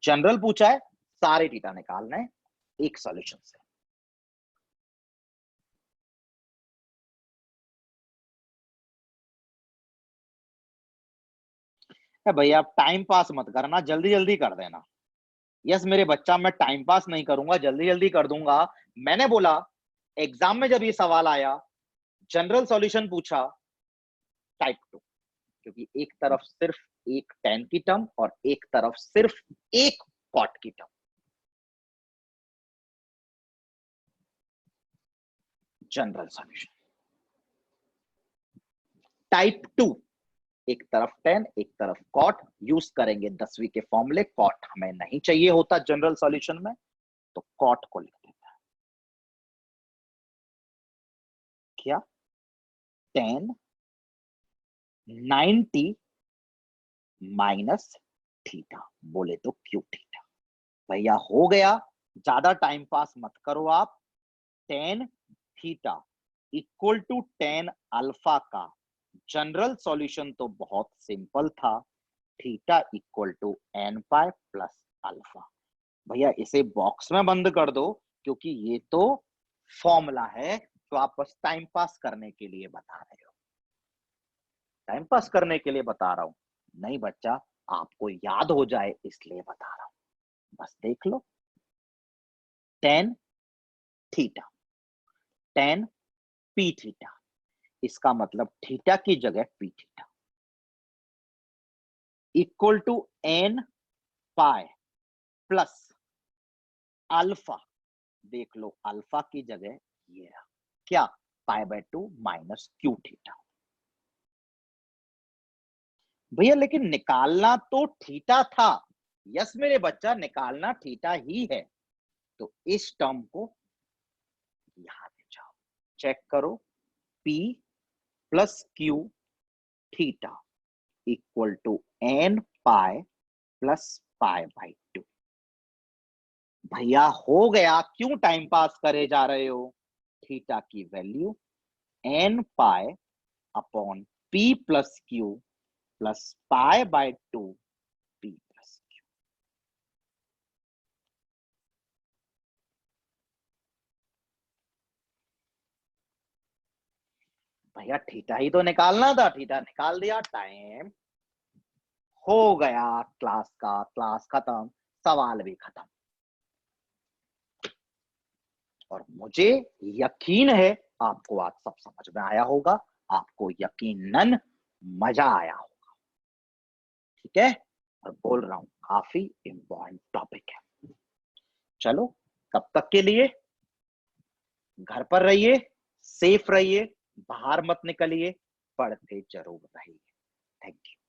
जनरल पूछा है, सारे थीटा निकालना है एक सॉल्यूशन से। भैया टाइम पास मत करना, जल्दी जल्दी कर देना। यस मेरे बच्चा, मैं टाइम पास नहीं करूंगा, जल्दी जल्दी कर दूंगा। मैंने बोला एग्जाम में जब ये सवाल आया, जनरल सॉल्यूशन पूछा, टाइप 2, क्योंकि एक तरफ सिर्फ एक टेन की टर्म और एक तरफ सिर्फ एक कॉट की टर्म। जनरल सॉल्यूशन टाइप 2, एक तरफ टेन एक तरफ कॉट, यूज करेंगे 10वीं के फॉर्मूले। कॉट हमें नहीं चाहिए होता जनरल सॉल्यूशन में, तो कॉट को लिख देता है। क्या? 10 90 माइनस थीटा, बोले तो क्यू थीटा। भैया हो गया, ज्यादा टाइम पास मत करो आप। Tan theta equal to tan alpha का जनरल सॉल्यूशन तो बहुत सिंपल था, theta equal to n pi plus alpha. भैया इसे बॉक्स में बंद कर दो, क्योंकि ये तो फॉर्मूला है, तो आप बस टाइम पास करने के लिए बता रहे हो। टाइम पास करने के लिए बता रहा हूं नहीं बच्चा, आपको याद हो जाए इसलिए बता रहा हूं। बस देख लो, tan theta, tan p theta, इसका मतलब थीटा की जगह p theta, equal to n pi plus alpha. देख लो अल्फा की जगह ये रहा, क्या? Pi by 2 minus q theta. भैया लेकिन निकालना तो थीटा था। यस मेरे बच्चा, निकालना थीटा ही है, तो इस टर्म को यहां ले जाओ, चेक करो, P plus Q theta equal to n pi plus pi by 2। भैया हो गया, क्यों टाइम पास करे जा रहे हो? थीटा की value n pi upon P plus Q plus pi by 2 P plus Q. भैया थीटा ही तो निकालना था, थीटा निकाल दिया, टाइम हो गया, क्लास खत्म, सवाल भी खत्म। और मुझे यकीन है आपको आज सब समझ में आया होगा। आपको यकीनन मजा आया होगा। ठीक है, और बोल रहा हूं काफी इंपॉर्टेंट टॉपिक है। चलो, तब तक के लिए घर पर रहिए, सेफ रहिए, बाहर मत निकलिए, पढ़ते जरूर रहिए। Thank you.